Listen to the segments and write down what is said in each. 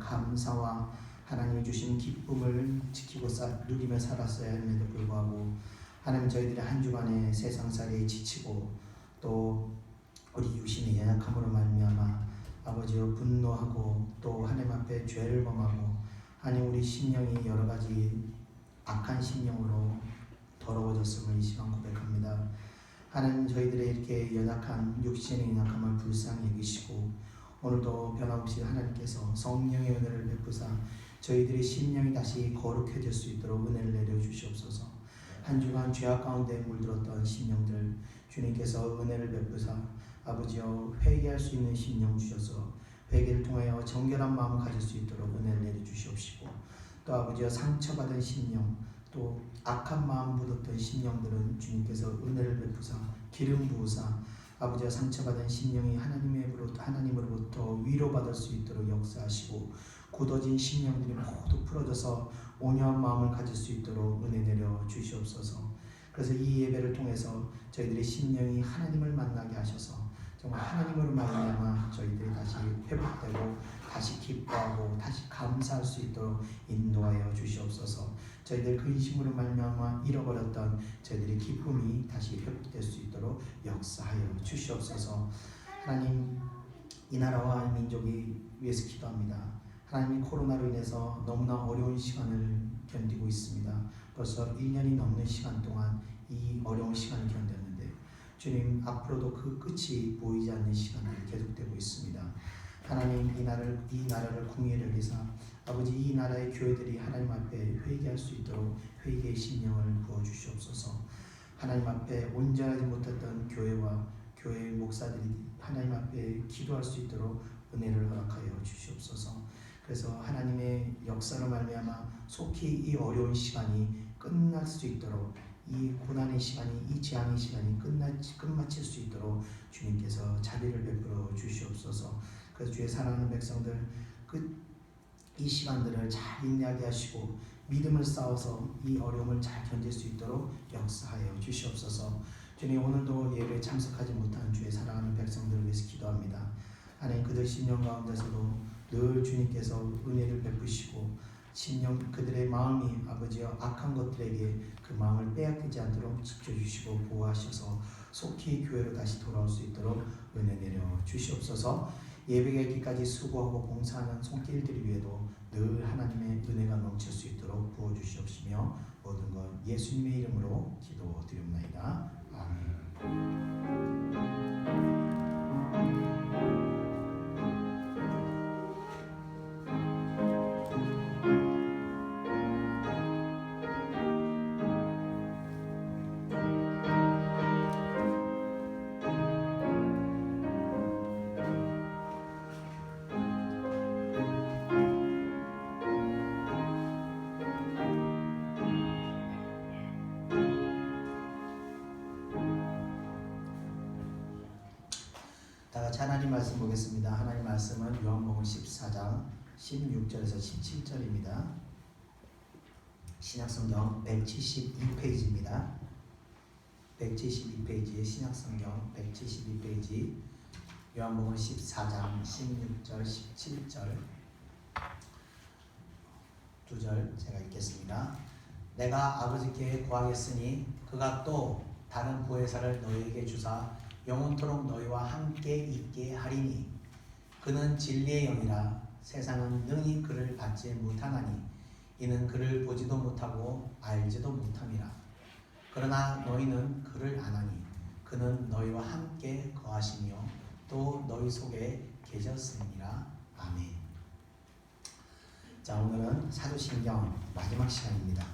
감사와 하나님이 주신 기쁨을 지키고 누리며 살았어야 함에도 불구하고 하나님 저희들의 한 주간의 세상살이에 지치고 또 우리 육신의 연약함으로 말미암아 아버지여 분노하고 또 하나님 앞에 죄를 범하고 하나님 우리 심령이 여러 가지 악한 심령으로 더러워졌음을 이 시간 고백합니다. 하나님 저희들의 이렇게 연약한 육신의 연약함을 불쌍히 여기시고 오늘도 변함없이 하나님께서 성령의 은혜를 베푸사 저희들의 심령이 다시 거룩해질 수 있도록 은혜를 내려주시옵소서. 한 주간 죄악 가운데 물들었던 심령들 주님께서 은혜를 베푸사 아버지여 회개할 수 있는 심령 주셔서 회개를 통하여 정결한 마음을 가질 수 있도록 은혜를 내려주시옵시고 또 아버지여 상처받은 심령 또 악한 마음 묻었던 심령들은 주님께서 은혜를 베푸사 기름 부으사 아버지와 상처받은 심령이 하나님으로부터 위로받을 수 있도록 역사하시고 굳어진 심령들이 모두 풀어져서 온유한 마음을 가질 수 있도록 은혜 내려 주시옵소서. 그래서 이 예배를 통해서 저희들의 심령이 하나님을 만나게 하셔서 정말 하나님으로 말미암아 저희들이 다시 회복되고 다시 기뻐하고 다시 감사할 수 있도록 인도하여 주시옵소서. 저희들 근심으로 말미암아 잃어버렸던 저희들의 기쁨이 다시 회복될 수 있도록 역사하여 주시옵소서. 하나님 이 나라와 이 민족이 위해서 기도합니다. 하나님이 코로나로 인해서 너무나 어려운 시간을 견디고 있습니다. 벌써 1년이 넘는 시간 동안 이 어려운 시간을 견뎠는데 주님 앞으로도 그 끝이 보이지 않는 시간들이 계속되고 있습니다. 하나님 이 나라를 궁히 여기사 아버지 이 나라의 교회들이 하나님 앞에 회개할 수 있도록 회개의 심령을 부어주시옵소서. 하나님 앞에 온전하지 못했던 교회와 교회의 목사들이 하나님 앞에 기도할 수 있도록 은혜를 허락하여 주시옵소서. 그래서 하나님의 역사로 말미암아 속히 이 어려운 시간이 끝날 수 있도록 이 고난의 시간이 이 재앙의 시간이 끝마칠 수 있도록 주님께서 자비를 베풀어 주시옵소서. 그래서 주의 사랑하는 백성들 이 시간들을 잘 인내하게 하시고 믿음을 쌓아서 이 어려움을 잘 견딜 수 있도록 역사하여 주시옵소서. 주님 오늘도 예배에 참석하지 못한 주의 사랑하는 백성들을 위해서 기도합니다. 하나님 그들 심령 가운데서도 늘 주님께서 은혜를 베푸시고 심령 그들의 마음이 아버지여 악한 것들에게 그 마음을 빼앗기지 않도록 지켜주시고 보호하셔서 속히 교회로 다시 돌아올 수 있도록 은혜 내려 주시옵소서. 예배가 있기까지 수고하고 봉사하는 손길들 위에도 늘 하나님의 은혜가 넘칠 수 있도록 부어주시옵시며 모든 것 예수님의 이름으로 기도드립니다. 아멘. 하나님 말씀 보겠습니다. 하나님 말씀은 요한복음 14장 16절에서 17절입니다. 신약성경 172페이지입니다. 172페이지 신약성경 172페이지 요한복음 14장 16절 17절 두 절 제가 읽겠습니다. 내가 아버지께 구하겠으니 그가 또 다른 보혜사를 너희에게 주사 영원토록 너희와 함께 있게 하리니 그는 진리의 영이라 세상은 능히 그를 받지 못하나니 이는 그를 보지도 못하고 알지도 못함이라. 그러나 너희는 그를 아나니 그는 너희와 함께 거하시며 또 너희 속에 계셨으니라. 아멘. 자, 오늘은 사도신경 마지막 시간입니다.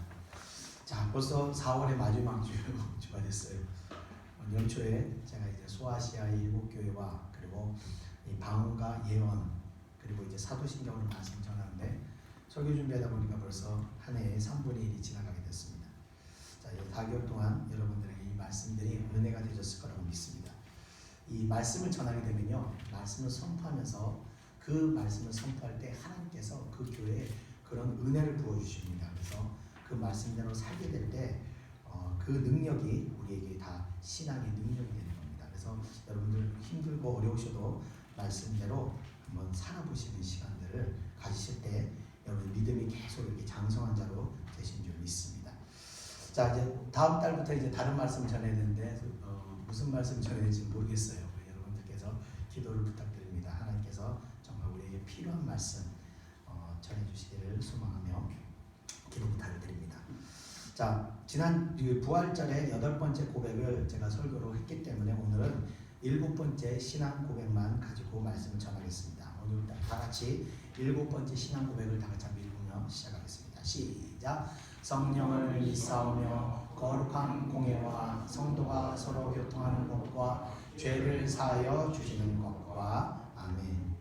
자, 벌써 4월의 마지막 주가 됐어요. 연초에 제가 이제 소아시아 일곱 교회와 그리고 이 방언과 예언 그리고 이제 사도신경을 말씀 전하는데 설교 준비하다 보니까 벌써 한 해의 3분의 1이 지나가게 됐습니다. 자, 이 4개월 동안 여러분들에게 이 말씀들이 은혜가 되셨을 거라고 믿습니다. 이 말씀을 전하게 되면요, 말씀을 선포하면서 그 말씀을 선포할 때 하나님께서 그 교회에 그런 은혜를 부어주십니다. 그래서 그 말씀대로 살게 될 때 그 능력이 우리에게 다 신앙의 능력이 되는 겁니다. 그래서 여러분들 힘들고 어려우셔도 말씀대로 한번 살아보시는 시간들을 가지실 때 자, 이제 다음 달부터 이제 다른 말씀 전해야 되는데 무슨 말씀 전해야 될지 모르겠어요. 여러분들께서 기도를 부탁드립니다. 하나님께서 정말 우리에게 필요한 말씀 전해주시기를 소망하며 기도 부탁드립니다. 자, 지난 부활절의 8번째 고백을 제가 설교로 했기 때문에 오늘은 7번째 신앙 고백만 가지고 말씀을 전하겠습니다. 오늘 다 같이 7번째 신앙 고백을 다 같이 읽으며 시작하겠습니다. 시작. 성령을 믿사오며 거룩한 공예와 성도가 서로 교통하는 것과 죄를 사하여 주시는 것과 아멘.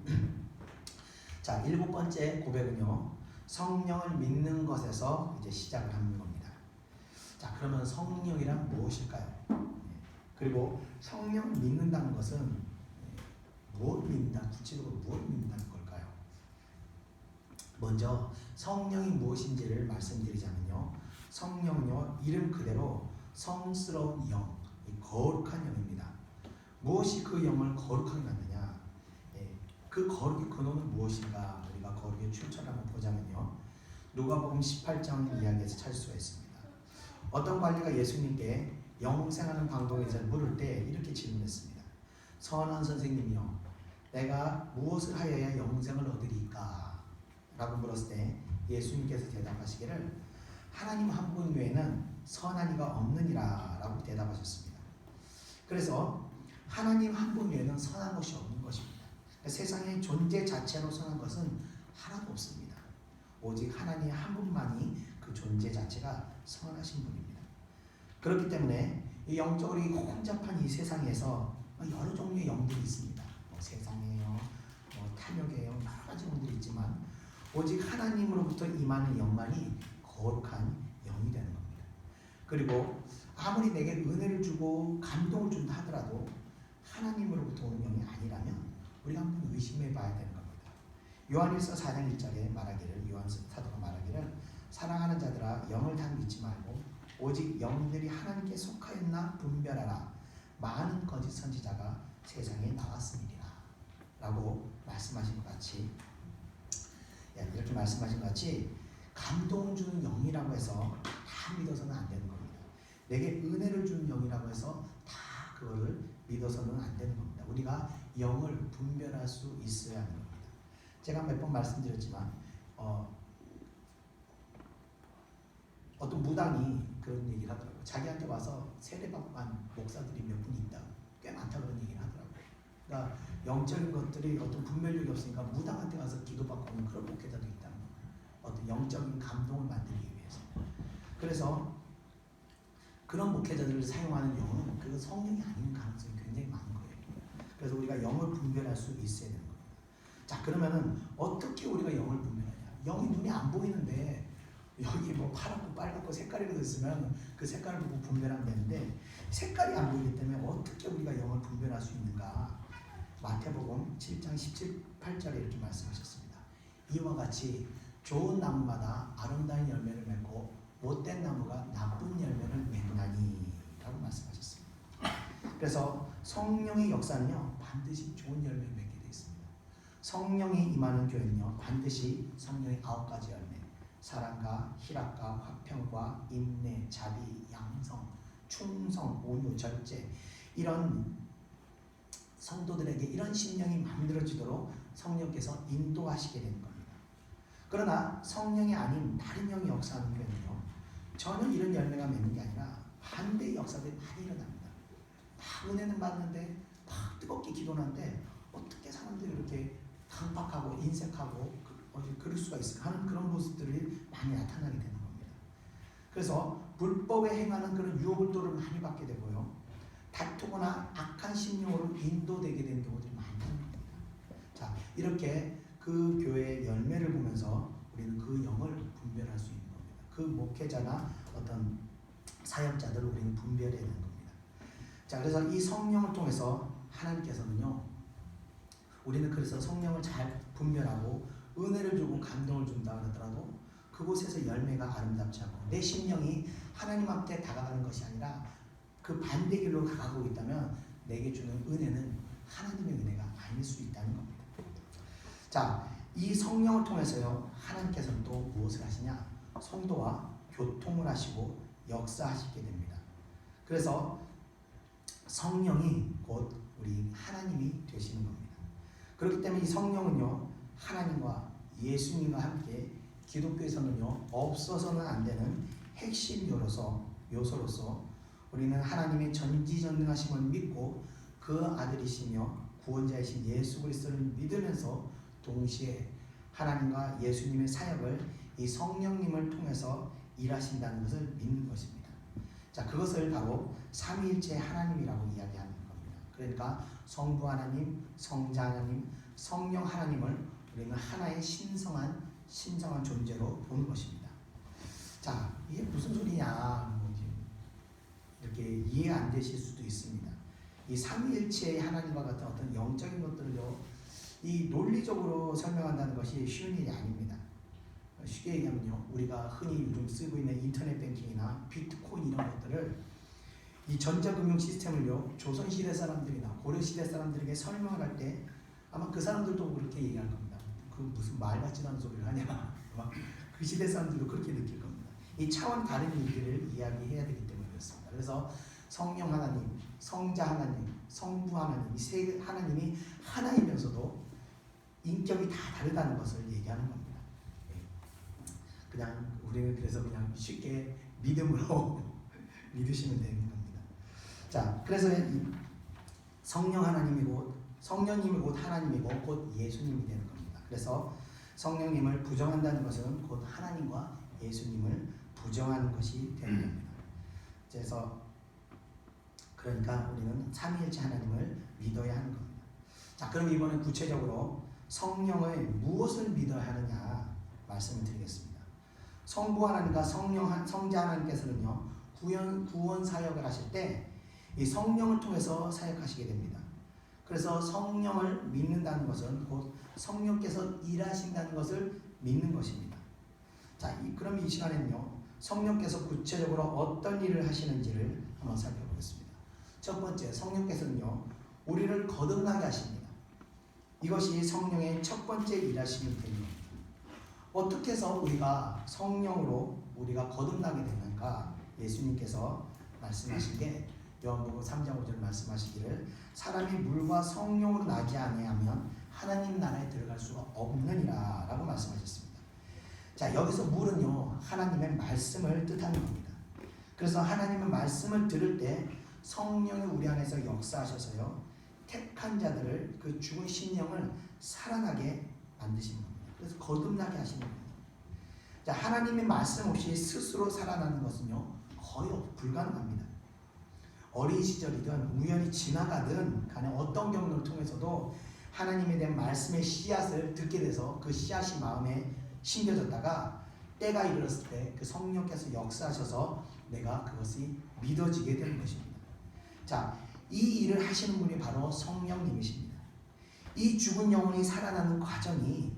자, 7번째 고백은요, 성령을 믿는 것에서 이제 시작을 하는 겁니다. 자, 그러면 성령이란 무엇일까요? 그리고 성령을 믿는다는 것은 무엇을 믿는다, 구체적으로 무엇을 믿는다는 걸까요? 먼저 성령이 무엇인지를 말씀드리자면요, 성령은요, 이름 그대로 성스러운 영, 거룩한 영입니다. 무엇이 그 영을 거룩하게 만드냐? 그 거룩의 근원은 무엇인가? 우리가 거룩의 출처를 한번 보자면요, 누가복음 18장 이야기에서 찾을 수가 있습니다. 어떤 관리가 예수님께 영생하는 방법에 대해서 물을 때 이렇게 질문했습니다. 선한 선생님이요, 내가 무엇을 하여야 영생을 얻으리까? 라고 물었을 때 예수님께서 대답하시기를 하나님 한 분 외에는 선한 이가 없느니라 라고 대답하셨습니다. 그래서 하나님 한 분 외에는 선한 것이 없는 것입니다. 세상의 존재 자체로 선한 것은 하나도 없습니다. 오직 하나님 한 분만이 그 존재 자체가 선하신 분입니다. 그렇기 때문에 이 영적으로 혼잡한 이 세상에서 여러 종류의 영들이 있습니다. 세상에요, 탐욕에요, 여러 가지 영들이 있지만 오직 하나님으로부터 임하는 영만이 거룩한 영이 되는 겁니다. 그리고 아무리 내게 은혜를 주고 감동을 준다 하더라도 하나님으로부터 오는 영이 아니라면 우리가 한번 의심해 봐야 되는 겁니다. 요한일서 4장 1절에 말하기를, 요한 사도가 말하기를 사랑하는 자들아 영을 다 믿지 말고 오직 영들이 하나님께 속하였나 분별하라. 많은 거짓 선지자가 세상에 나왔으리라 라고 말씀하신 것 같이, 이렇게 말씀하신 것 같이 감동을 주는 영이라고 해서 다 믿어서는 안 되는 겁니다. 내게 은혜를 주는 영이라고 해서 다 그거를 믿어서는 안 되는 겁니다. 우리가 영을 분별할 수 있어야 하는 겁니다. 제가 몇 번 말씀드렸지만 어떤 무당이 그런 얘기를 하더라고요. 자기한테 와서 세례받고 간 목사들이 몇 분 있다, 꽤 많다 그런 얘기를 하더라고요. 그러니까 영적인 것들이 어떤 분별력이 없으니까 무당한테 가서 기도받고 오는 그런 목회자도 있다는 거예요. 어떤 영적인 감동을 만들기 위해서. 그래서 그런 목회자들을 사용하는 영은 그 성령이 아닌 가능성이 굉장히 많은 거예요. 그래서 우리가 영을 분별할 수 있어야 되는 겁니다. 자, 그러면은 어떻게 우리가 영을 분별하냐? 영이 눈에 안 보이는데 여기 뭐 파랗고 빨갛고 색깔이 있으면 그 색깔을 보고 분별하면 되는데 색깔이 안 보이기 때문에 어떻게 우리가 영을 분별할 수 있는가? 마태복음 7장 17, 8절에 이렇게 말씀하셨습니다. 이와 같이 좋은 나무마다 아름다운 열매를 맺고 못된 나무가 나쁜 열매를 맺나니 라고 말씀하셨습니다. 그래서 성령의 역사는요, 반드시 좋은 열매를 맺게 되어 있습니다. 성령이 임하는 교회는요, 반드시 성령의 9가지 열매, 사랑과 희락과 화평과 인내, 자비, 양성, 충성, 온유, 절제, 이런 성도들에게 이런 심령이 만들어지도록 성령께서 인도하시게 되는 겁니다. 그러나 성령이 아닌 다른 영이 역사하는 교회는요, 전혀 이런 열매가 맺는 게 아니라 반대의 역사들이 많이 일어납니다. 막 은혜는 받는데 막 뜨겁게 기도하는데 어떻게 사람들이 이렇게 강박하고 인색하고 그럴 수가 있을까 하는 그런 모습들이 많이 나타나게 되는 겁니다. 그래서 불법에 행하는 그런 유혹을 또 많이 받게 되고요, 다투거나 악한 심령으로 인도되게 되는 경우들이 많다는 겁니다. 자, 이렇게 그 교회의 열매를 보면서 우리는 그 영을 분별할 수 있는 겁니다. 그 목회자나 어떤 사역자들을 우리는 분별해야 되는 겁니다. 자, 그래서 이 성령을 통해서 하나님께서는요, 우리는 그래서 성령을 잘 분별하고 은혜를 주고 감동을 준다 그러더라도 그곳에서 열매가 아름답지 않고 내 심령이 하나님 앞에 다가가는 것이 아니라 그 반대 길로 가고 있다면 내게 주는 은혜는 하나님의 은혜가 아닐 수 있다는 겁니다. 자, 이 성령을 통해서요, 하나님께서는 또 무엇을 하시냐? 성도와 교통을 하시고 역사하시게 됩니다. 그래서 성령이 곧 우리 하나님이 되시는 겁니다. 그렇기 때문에 이 성령은요, 하나님과 예수님과 함께 기독교에서는요, 없어서는 안 되는 핵심 요소로서 우리는 하나님의 전지전능하심을 믿고 그 아들이시며 구원자이신 예수 그리스도를 믿으면서 동시에 하나님과 예수님의 사역을 이 성령님을 통해서 일하신다는 것을 믿는 것입니다. 자, 그것을 바로 삼위일체 하나님이라고 이야기하는 겁니다. 그러니까 성부 하나님, 성자 하나님, 성령 하나님을 우리는 하나의 신성한 존재로 보는 것입니다. 자, 이게 무슨 소리냐, 이렇게 이해 안 되실 수도 있습니다. 이 삼위일체의 하나님과 같은 어떤 영적인 것들을요, 이 논리적으로 설명한다는 것이 쉬운 일이 아닙니다. 쉽게 얘기하면요, 우리가 흔히 요즘 쓰고 있는 인터넷 뱅킹이나 비트코인 이런 것들을, 이 전자금융 시스템을요, 조선시대 사람들이나 고려시대 사람들에게 설명을 할 때 아마 그 사람들도 그렇게 얘기할 겁니다. 그 무슨 말 같지도 않은 소리를 하냐. 아마 그 시대 사람들도 그렇게 느낄 겁니다. 이 차원 다른 일들을 이야기해야 되기 때문에 그렇습니다. 그래서 성령 하나님, 성자 하나님, 성부 하나님, 이 세 하나님이 하나이면서도 인격이 다 다르다는 것을 얘기하는 겁니다. 그냥 우리는 그래서 그냥 쉽게 믿음으로 믿으시면 되는 겁니다. 자, 그래서 이 성령 하나님이 곧 성령님이 곧 하나님이고 곧 예수님이 되는 겁니다. 그래서 성령님을 부정한다는 것은 곧 하나님과 예수님을 부정하는 것이 되는 겁니다. 그래서 그러니까 우리는 삼위일체 하나님을 믿어야 하는 겁니다. 자, 그럼 이번에 구체적으로 성령을 무엇을 믿어야 하느냐 말씀을 드리겠습니다. 성부 하나님과 성자 하나님께서는요, 구원 사역을 하실 때 이 성령을 통해서 사역하시게 됩니다. 그래서 성령을 믿는다는 것은 곧 성령께서 일하신다는 것을 믿는 것입니다. 자, 그럼 이 시간에는요, 성령께서 구체적으로 어떤 일을 하시는지를 한번 살펴보겠습니다. 첫 번째, 성령께서는요, 우리를 거듭나게 하십니다. 이것이 성령의 첫 번째 일하심이 됩니다. 어떻게 해서 우리가 성령으로 우리가 거듭나게 되는가? 예수님께서 말씀하신 게 요한복음 3장 5절 말씀하시기를 사람이 물과 성령으로 나지 아니하면 하나님 나라에 들어갈 수가 없느니라 라고 말씀하셨습니다. 자, 여기서 물은요, 하나님의 말씀을 뜻하는 겁니다. 그래서 하나님의 말씀을 들을 때 성령이 우리 안에서 역사하셔서요, 택한 자들을 그 죽은 심령을 살아나게 만드시는 겁니다. 그래서 거듭나게 하시는 겁니다. 자, 하나님의 말씀 없이 스스로 살아나는 것은요, 거의 불가능합니다. 어린 시절이든 우연히 지나가든 간에 어떤 경로를 통해서도 하나님에 대한 말씀의 씨앗을 듣게 돼서 그 씨앗이 마음에 심겨졌다가 때가 이르렀을 때 그 성령께서 역사하셔서 내가 그것이 믿어지게 되는 것입니다. 자, 이 일을 하시는 분이 바로 성령님이십니다. 이 죽은 영혼이 살아나는 과정이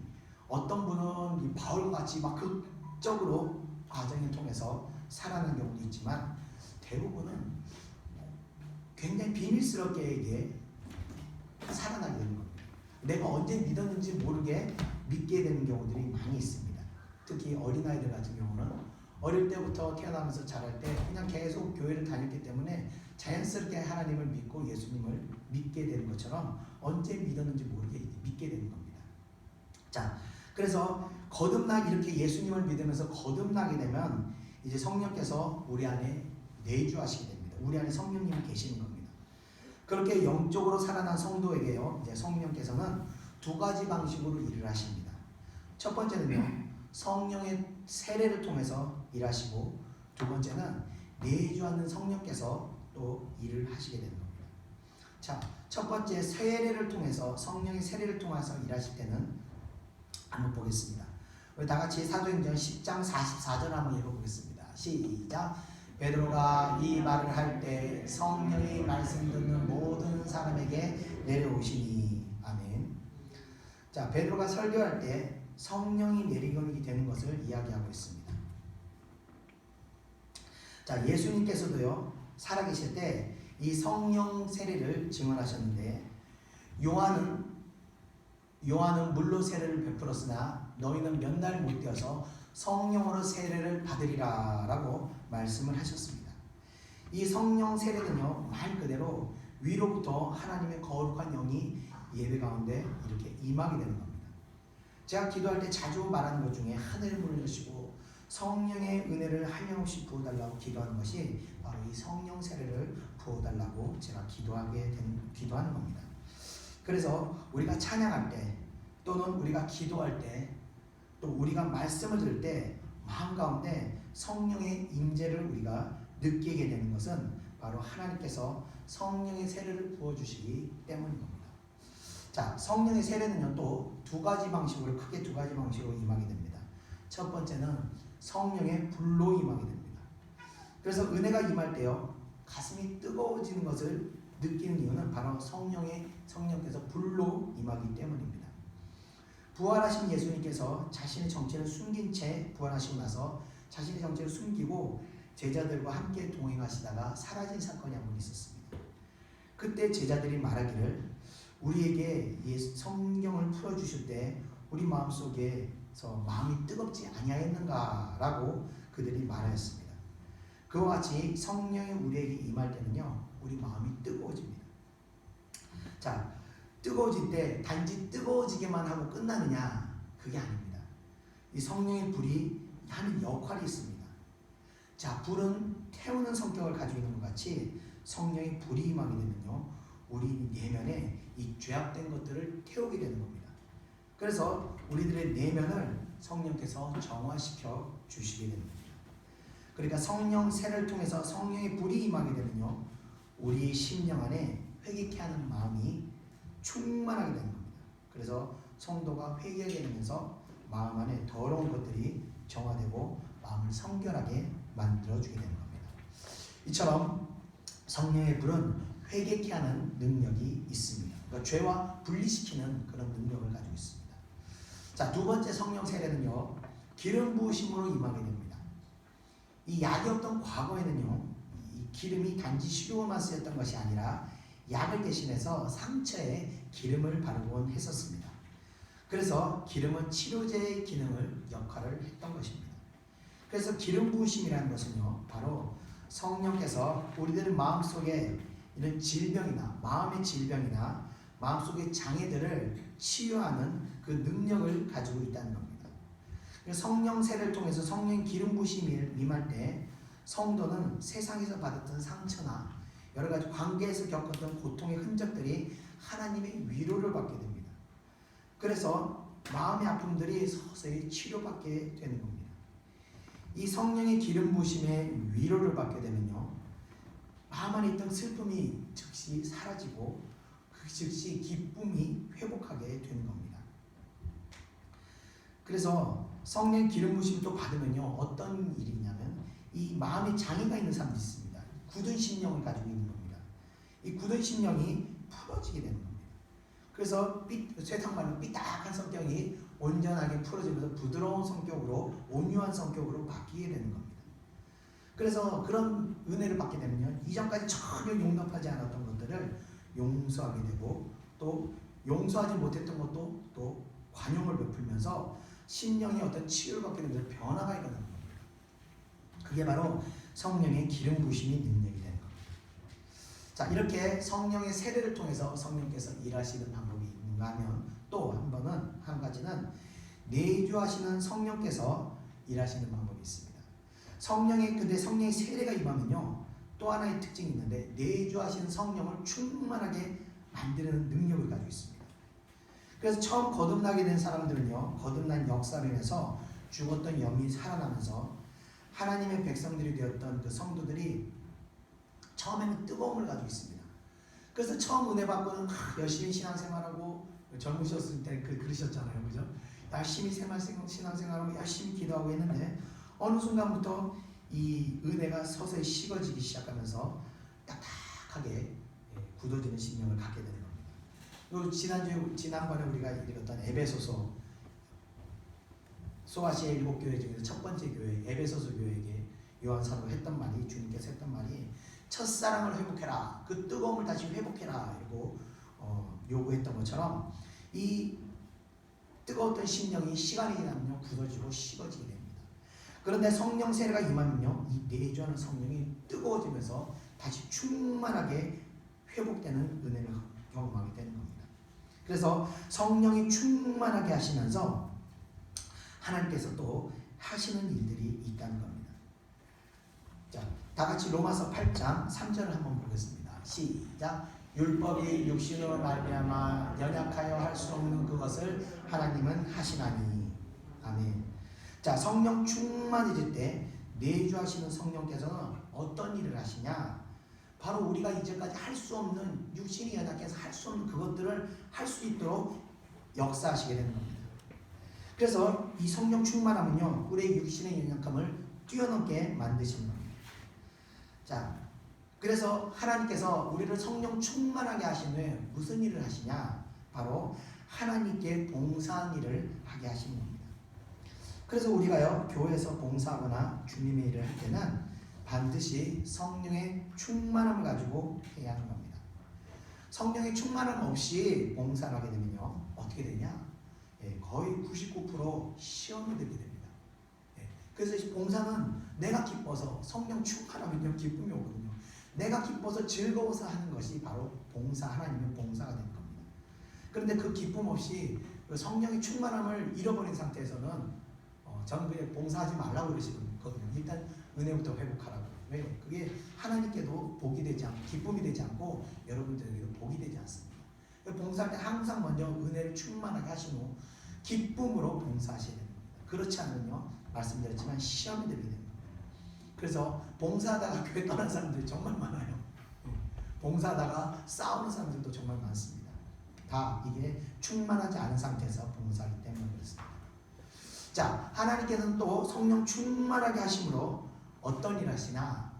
어떤 분은 이 바울과 같이 막 극적으로 과정을 통해서 살아나는 경우도 있지만 대부분은 굉장히 비밀스럽게 이게 살아나게 되는 겁니다. 내가 언제 믿었는지 모르게 믿게 되는 경우들이 많이 있습니다. 특히 어린아이들 같은 경우는 어릴 때부터 태어나면서 자랄 때 그냥 계속 교회를 다녔기 때문에 자연스럽게 하나님을 믿고 예수님을 믿게 되는 것처럼 언제 믿었는지 모르게 믿게 되는 겁니다. 자, 그래서 이렇게 예수님을 믿으면서 거듭나게 되면 이제 성령께서 우리 안에 내주하시게 됩니다. 우리 안에 성령님이 계시는 겁니다. 그렇게 영적으로 살아난 성도에게요, 이제 성령께서는 두 가지 방식으로 일을 하십니다. 첫 번째는요, 성령의 세례를 통해서 일하시고, 두 번째는 내주하는 성령께서 또 일을 하시게 되는 겁니다. 자, 첫 번째 세례를 통해서, 성령의 세례를 통해서 일하실 때는 한번 보겠습니다. 우리 다 같이 사도행전 10장 44절 한번 읽어보겠습니다. 시작. 베드로가 이 말을 할 때 성령이 말씀 듣는 모든 사람에게 내려오시니. 아멘. 자, 베드로가 설교할 때 성령이 내리게 되는 것을 이야기하고 있습니다. 자, 예수님께서도요, 살아계실 때 이 성령 세례를 증언하셨는데, 요한은 요한은 물로 세례를 베풀었으나 너희는 몇 날 못 되어서 성령으로 세례를 받으리라 라고 말씀을 하셨습니다. 이 성령 세례는요, 말 그대로 위로부터 하나님의 거룩한 영이 예배 가운데 이렇게 임하게 되는 겁니다. 제가 기도할 때 자주 말하는 것 중에 하늘의 문을 여시고 성령의 은혜를 한량없이 부어달라고 기도하는 것이 바로 이 성령 세례를 부어달라고 제가 기도하는 겁니다. 그래서 우리가 찬양할 때 또는 우리가 기도할 때 또 우리가 말씀을 들을 때 마음 가운데 성령의 임재를 우리가 느끼게 되는 것은 바로 하나님께서 성령의 세례를 부어주시기 때문인 겁니다. 자, 성령의 세례는요 또 크게 두 가지 방식으로 임하게 됩니다. 첫 번째는 성령의 불로 임하게 됩니다. 그래서 은혜가 임할 때요 가슴이 뜨거워지는 것을 느끼는 이유는 바로 성령께서 불로 임하기 때문입니다. 부활하신 예수님께서 자신의 정체를 숨긴 채 부활하시고 나서 자신의 정체를 숨기고 제자들과 함께 동행하시다가 사라진 사건이 한 번 있었습니다. 그때 제자들이 말하기를 우리에게 이 성경을 풀어주실 때 우리 마음속에서 마음이 뜨겁지 아니하였는가라고 그들이 말하였습니다. 그와 같이 성령이 우리에게 임할 때는요 우리 마음이 뜨거워집니다. 자, 뜨거워질 때 단지 뜨거워지게만 하고 끝나느냐? 그게 아닙니다. 이 성령의 불이 하는 역할이 있습니다. 자, 불은 태우는 성격을 가지고 있는 것 같이 성령의 불이 임하게 되면요 우리 내면에 이 죄악된 것들을 태우게 되는 겁니다. 그래서 우리들의 내면을 성령께서 정화시켜 주시게 됩니다. 그러니까 성령 세례를 통해서 성령의 불이 임하게 되면요 우리 심령 안에 회개케 하는 마음이 충만하게 되는 겁니다. 그래서 성도가 회개하게 되면서 마음 안에 더러운 것들이 정화되고 마음을 성결하게 만들어주게 되는 겁니다. 이처럼 성령의 불은 회개케 하는 능력이 있습니다. 그러니까 죄와 분리시키는 그런 능력을 가지고 있습니다. 자, 두 번째 성령 세례는요 기름 부으심으로 임하게 됩니다. 이 약이 없던 과거에는요 이 기름이 단지 식용으로만 쓰였던 것이 아니라 약을 대신해서 상처에 기름을 바르곤 했었습니다. 그래서 기름은 치료제의 역할을 했던 것입니다. 그래서 기름 부으심이라는 것은요 바로 성령께서 우리들 마음속에 이런 질병이나 마음의 질병이나 마음속의 장애들을 치유하는 그 능력을 가지고 있다는 겁니다. 성령 세례를 통해서 성령 기름 부으심이 임할 때 성도는 세상에서 받았던 상처나 여러 가지 관계에서 겪었던 고통의 흔적들이 하나님의 위로를 받게 됩니다. 그래서 마음의 아픔들이 서서히 치료받게 되는 겁니다. 이 성령의 기름 부으심의 위로를 받게 되면요 마음 안에 있던 슬픔이 즉시 사라지고 그 즉시 기쁨이 회복하게 되는 겁니다. 그래서 성령 기름 부으심을 또 받으면요 어떤 일이 있냐면 이 마음에 장애가 있는 사람들이 있습니다. 굳은 심령을 가지고 있는 겁니다. 이 굳은 심령이 풀어지게 되는 겁니다. 그래서 세상 말로 삐딱한 성격이 온전하게 풀어지면서 부드러운 성격으로 온유한 성격으로 바뀌게 되는 겁니다. 그래서 그런 은혜를 받게 되면요 이전까지 전혀 용납하지 않았던 것들을 용서하게 되고 또 용서하지 못했던 것도 또 관용을 베풀면서 심령의 어떤 치유를 받게 되면서 변화가 일어나는 겁니다. 그게 바로 성령의 기름 부으심이 능력이 되는 겁니다. 자, 이렇게 성령의 세례를 통해서 성령께서 일하시는 방법이 있는가 하면 또 한 가지는 내주하시는 성령께서 일하시는 방법이 있습니다. 근데 성령의 세례가 임하면요 또 하나의 특징이 있는데 내주하시는 성령을 충만하게 만드는 능력을 가지고 있습니다. 그래서 처음 거듭나게 된 사람들은요 거듭난 역사로 인해서 죽었던 영이 살아나면서 하나님의 백성들이 되었던 그 성도들이 처음에는 뜨거움을 가지고 있습니다. 그래서 처음 은혜 받고는 열심히 신앙생활하고 젊으셨을 때 그러셨잖아요. 그죠? 열심히 신앙생활하고 열심히 기도하고 했는데 어느 순간부터 이 은혜가 서서히 식어지기 시작하면서 딱딱하게 굳어지는 심령을 갖게 되는 겁니다. 지난번에 우리가 읽었던 에베소서 소아시아 7교회 중에서 첫 번째 교회 에베소서 교회에게 요한 사도가 했던 말이 주님께서 했던 말이 첫사랑을 회복해라. 그 뜨거움을 다시 회복해라. 이러고 요구했던 것처럼 이 뜨거웠던 심령이 시간이 지나면요 굳어지고 식어지게 됩니다. 그런데 성령 세례가 임하면요 이 내주하는 성령이 뜨거워지면서 다시 충만하게 회복되는 은혜를 경험하게 되는 겁니다. 그래서 성령이 충만하게 하시면서 하나님께서 또 하시는 일들이 있다는 겁니다. 자, 다 같이 로마서 8장 3절을 한번 보겠습니다. 시작. 율법이 육신으로 말미암아 연약하여 할 수 없는 그것을 하나님은 하시나니. 아멘. 자, 성령 충만해질 때 내주하시는 성령께서는 어떤 일을 하시냐? 바로 우리가 이제까지 할 수 없는, 육신이 연약해서 할 수 없는 그것들을 할 수 있도록 역사하시게 되는 겁니다. 그래서 이 성령 충만함은요 우리의 육신의 연약함을 뛰어넘게 만드시는 겁니다. 자, 그래서 하나님께서 우리를 성령 충만하게 하신 후에 무슨 일을 하시냐? 바로 하나님께 봉사한 일을 하게 하시는 겁니다. 그래서 우리가요 교회에서 봉사하거나 주님의 일을 할 때는 반드시 성령의 충만함을 가지고 해야 하는 겁니다. 성령의 충만함 없이 봉사를 하게 되면요 어떻게 되냐? 거의 99% 시험이 되게 됩니다. 그래서 봉사는 내가 기뻐서, 성령 충만하면요 기쁨이 오거든요. 내가 기뻐서 즐거워서 하는 것이 바로 봉사, 하나님의 봉사가 되는 겁니다. 그런데 그 기쁨 없이 그 성령의 충만함을 잃어버린 상태에서는 저는 그냥 봉사하지 말라고 그러시거든요. 일단 은혜부터 회복하라고. 왜요? 그게 하나님께도 복이 되지 않고 기쁨이 되지 않고 여러분들에게도 복이 되지 않습니다. 봉사할 때 항상 먼저 은혜를 충만하게 하신 후 기쁨으로 봉사하셔야 됩니다. 그렇지 않으면요 말씀드렸지만 시험이 되게 됩니다. 그래서 봉사하다가 교회 떠난 사람들이 정말 많아요. 봉사하다가 싸우는 사람들도 정말 많습니다. 다 이게 충만하지 않은 상태에서 봉사하기 때문에 그렇습니다. 자, 하나님께서는 또 성령 충만하게 하심으로 어떤 일을 하시나?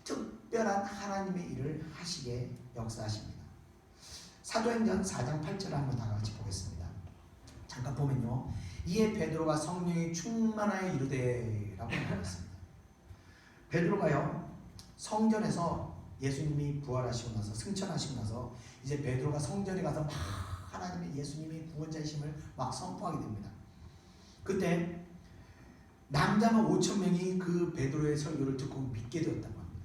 특별한 하나님의 일을 하시게 역사하십니다. 사도행전 4장 8절을 한번 다 같이 보겠습니다. 잠깐 보면요. 이에 베드로가 성령이 충만하여 이르되 라고 말했습니다. 베드로가요 성전에서 예수님이 부활하시고 나서 승천하시고 나서 이제 베드로가 성전에 가서 막 하나님의 예수님이 구원자이심을 막 선포하게 됩니다. 그때 남자만 5,000명이 그 베드로의 설교를 듣고 믿게 되었다고 합니다.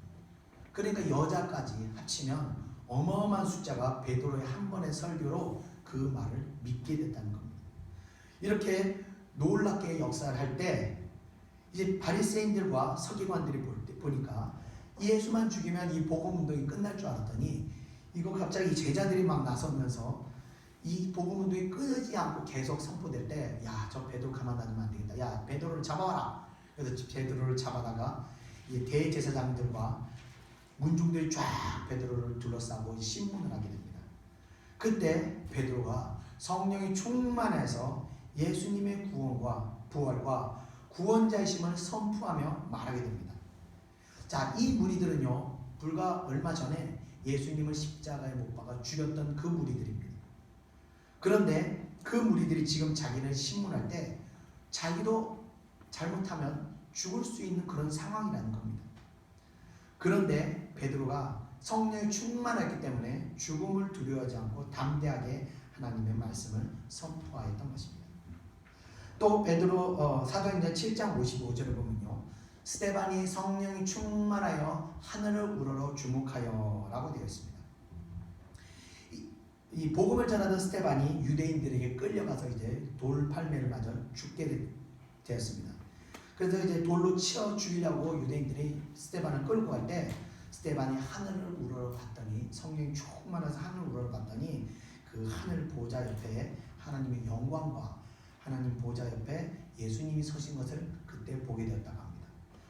그러니까 여자까지 합치면 어마어마한 숫자가 베드로의 한 번의 설교로 그 말을 믿게 됐다는 겁니다. 이렇게 놀랍게 역사를 할 때 이제 바리새인들과 서기관들이 보니까 예수만 죽이면 이 복음 운동이 끝날 줄 알았더니 이거 갑자기 제자들이 막 나서면서 이 복음 운동이 끊이지 않고 계속 선포될 때 야, 저 베드로 가만 놔두면 안 되겠다. 야, 베드로를 잡아와라. 그래서 베드로를 잡아다가 이 대제사장들과 문중들이 쫙 베드로를 둘러싸고 신문을 하게 됩니다. 그때 베드로가 성령이 충만해서 예수님의 구원과 부활과 구원자이심을 선포하며 말하게 됩니다. 자, 이 무리들은요 불과 얼마 전에 예수님을 십자가에 못 박아 죽였던 그 무리들입니다. 그런데 그 무리들이 지금 자기를 신문할 때 자기도 잘못하면 죽을 수 있는 그런 상황이라는 겁니다. 그런데 베드로가 성령이 충만했기 때문에 죽음을 두려워하지 않고 담대하게 하나님의 말씀을 선포하였던 것입니다. 또 베드로 사도행전 7장 55절을 보면요. 스데반이 성령이 충만하여 하늘을 우러러 주목하여 라고 되어 있습니다. 이 복음을 전하던 스데반이 유대인들에게 끌려가서 이제 돌 팔매를 맞아 죽게 되었습니다. 그래서 이제 돌로 치어 죽이려고 유대인들이 스데반을 끌고 갈 때 스데반이 하늘을 우러러 봤더니 성령이 충만해서 하늘을 우러러 봤더니 그 하늘 보좌 옆에 하나님의 영광과 하나님 보좌 옆에 예수님이 서신 것을 그때 보게 되었다고 합니다.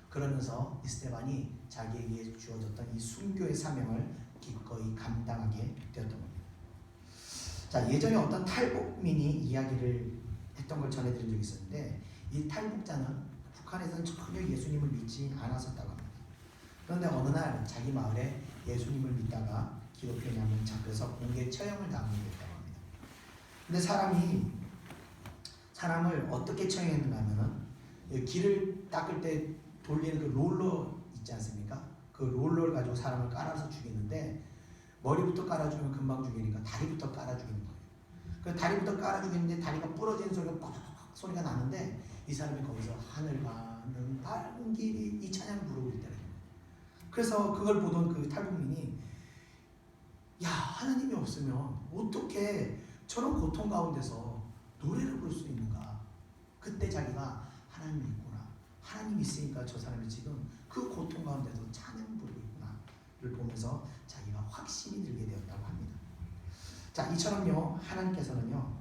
그러면서 이 스데반이 자기에게 주어졌던 이 순교의 사명을 기꺼이 감당하게 되었던 겁니다. 자, 예전에 어떤 탈북민이 이야기를 했던 걸 전해드린 적이 있었는데 이 탈북자는 북한에서는 전혀 예수님을 믿지 않았었다고 합니다. 그런데 어느 날 자기 마을에 예수님을 믿다가 기독교인이 한 명 잡혀서 공개 처형을 당하게 됐다고 합니다. 근데 사람을 어떻게 처형했는가 하면은 길을 닦을 때 돌리는 그 롤러 있지 않습니까? 그 롤러를 가지고 사람을 깔아서 죽이는데 머리부터 깔아주면 금방 죽이니까 다리부터 깔아 죽이는 거예요. 그 다리부터 깔아주고 있는데 다리가 부러지는 소리가 빡 소리가 나는데 이 사람이 거기서 하늘 가는 밝은 길이 이 찬양을 부르고 있다는 거예요. 그래서 그걸 보던 그 탈북민이 야, 하나님이 없으면 어떻게 저런 고통 가운데서 노래를 부를 수 있는가? 그때 자기가 하나님이 있구나, 하나님이 있으니까 저 사람이 지금 그 고통 가운데서 찬양을 부르고 있구나를 보면서 자기가 확신이 들게 되었다고 합니다. 자, 이처럼요, 하나님께서는요,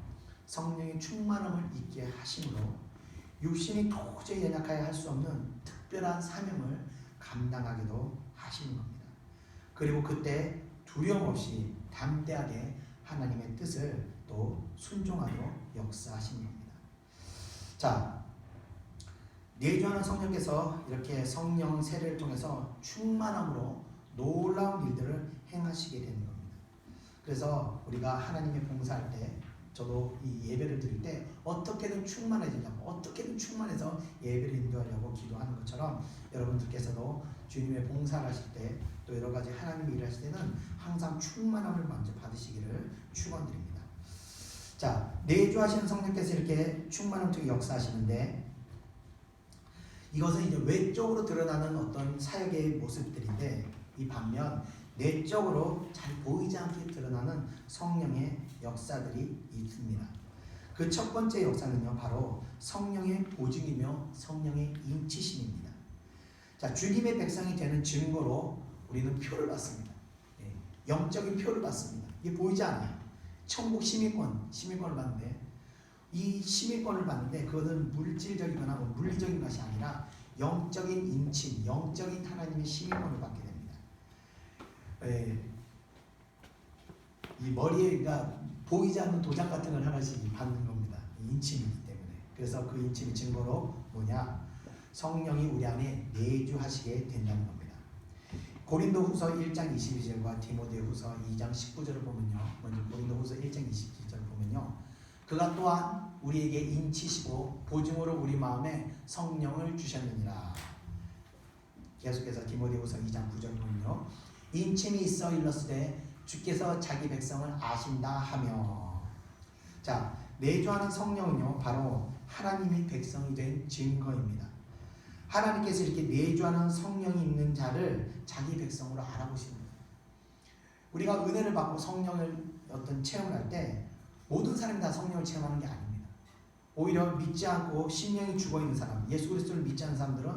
성령의 충만함을 있게 하심으로 육신이 도저히 연약하여 할 수 없는 특별한 사명을 감당하기도 하시는 겁니다. 그리고 그때 두려움 없이 담대하게 하나님의 뜻을 또 순종하도록 역사하시는 겁니다. 자, 내주하는 성령께서 이렇게 성령 세례를 통해서 충만함으로 놀라운 일들을 행하시게 되는 겁니다. 그래서 우리가 하나님의 봉사할 때, 저도 이 예배를 드릴 때 어떻게든 충만해지려고, 어떻게든 충만해서 예배를 인도하려고 기도하는 것처럼 여러분들께서도 주님의 봉사를 하실 때, 또 여러 가지 하나님의 일을 하실 때는 항상 충만함을 먼저 받으시기를 축원드립니다. 자, 내주하시는 성령께서 이렇게 충만함을 통해 역사하시는데, 이것은 이제 외적으로 드러나는 어떤 사역의 모습들인데, 이 반면 내적으로 잘 보이지 않게 드러나는 성령의 역사들이 있습니다. 그 첫 번째 역사는요, 바로 성령의 보증이며 성령의 인치심입니다. 자, 주님의 백성이 되는 증거로 우리는 표를 받습니다. 영적인 표를 받습니다. 이게 보이지 않아요. 천국 시민권을 받는데, 이 시민권을 받는데 그것은 물질적이거나 물리적인 것이 아니라 영적인 인침, 영적인 하나님의 시민권을 받게 됩니다. 이 머리에가 보이지 않는 도장 같은 걸 하나씩 받는 겁니다. 인침이기 때문에. 그래서 그 인침의 증거로 뭐냐? 성령이 우리 안에 내주하시게 된다는 겁니다. 고린도후서 1장 22절과 디모데후서 2장 19절을 보면요, 먼저 고린도후서 1장 22절을 보면요, 그가 또한 우리에게 인치시고 보증으로 우리 마음에 성령을 주셨느니라. 계속해서 디모데후서 2장 9절 보면요, 인침이 있어 일렀으되 주께서 자기 백성을 아신다 하며. 자, 내주하는 성령은요, 바로 하나님이 백성이 된 증거입니다. 하나님께서 이렇게 내주하는 성령이 있는 자를 자기 백성으로 알아보십니다. 우리가 은혜를 받고 성령을 어떤 체험을 할 때 모든 사람이 다 성령을 체험하는 게 아닙니다. 오히려 믿지 않고 심령이 죽어있는 사람, 예수 그리스도를 믿지 않는 사람들은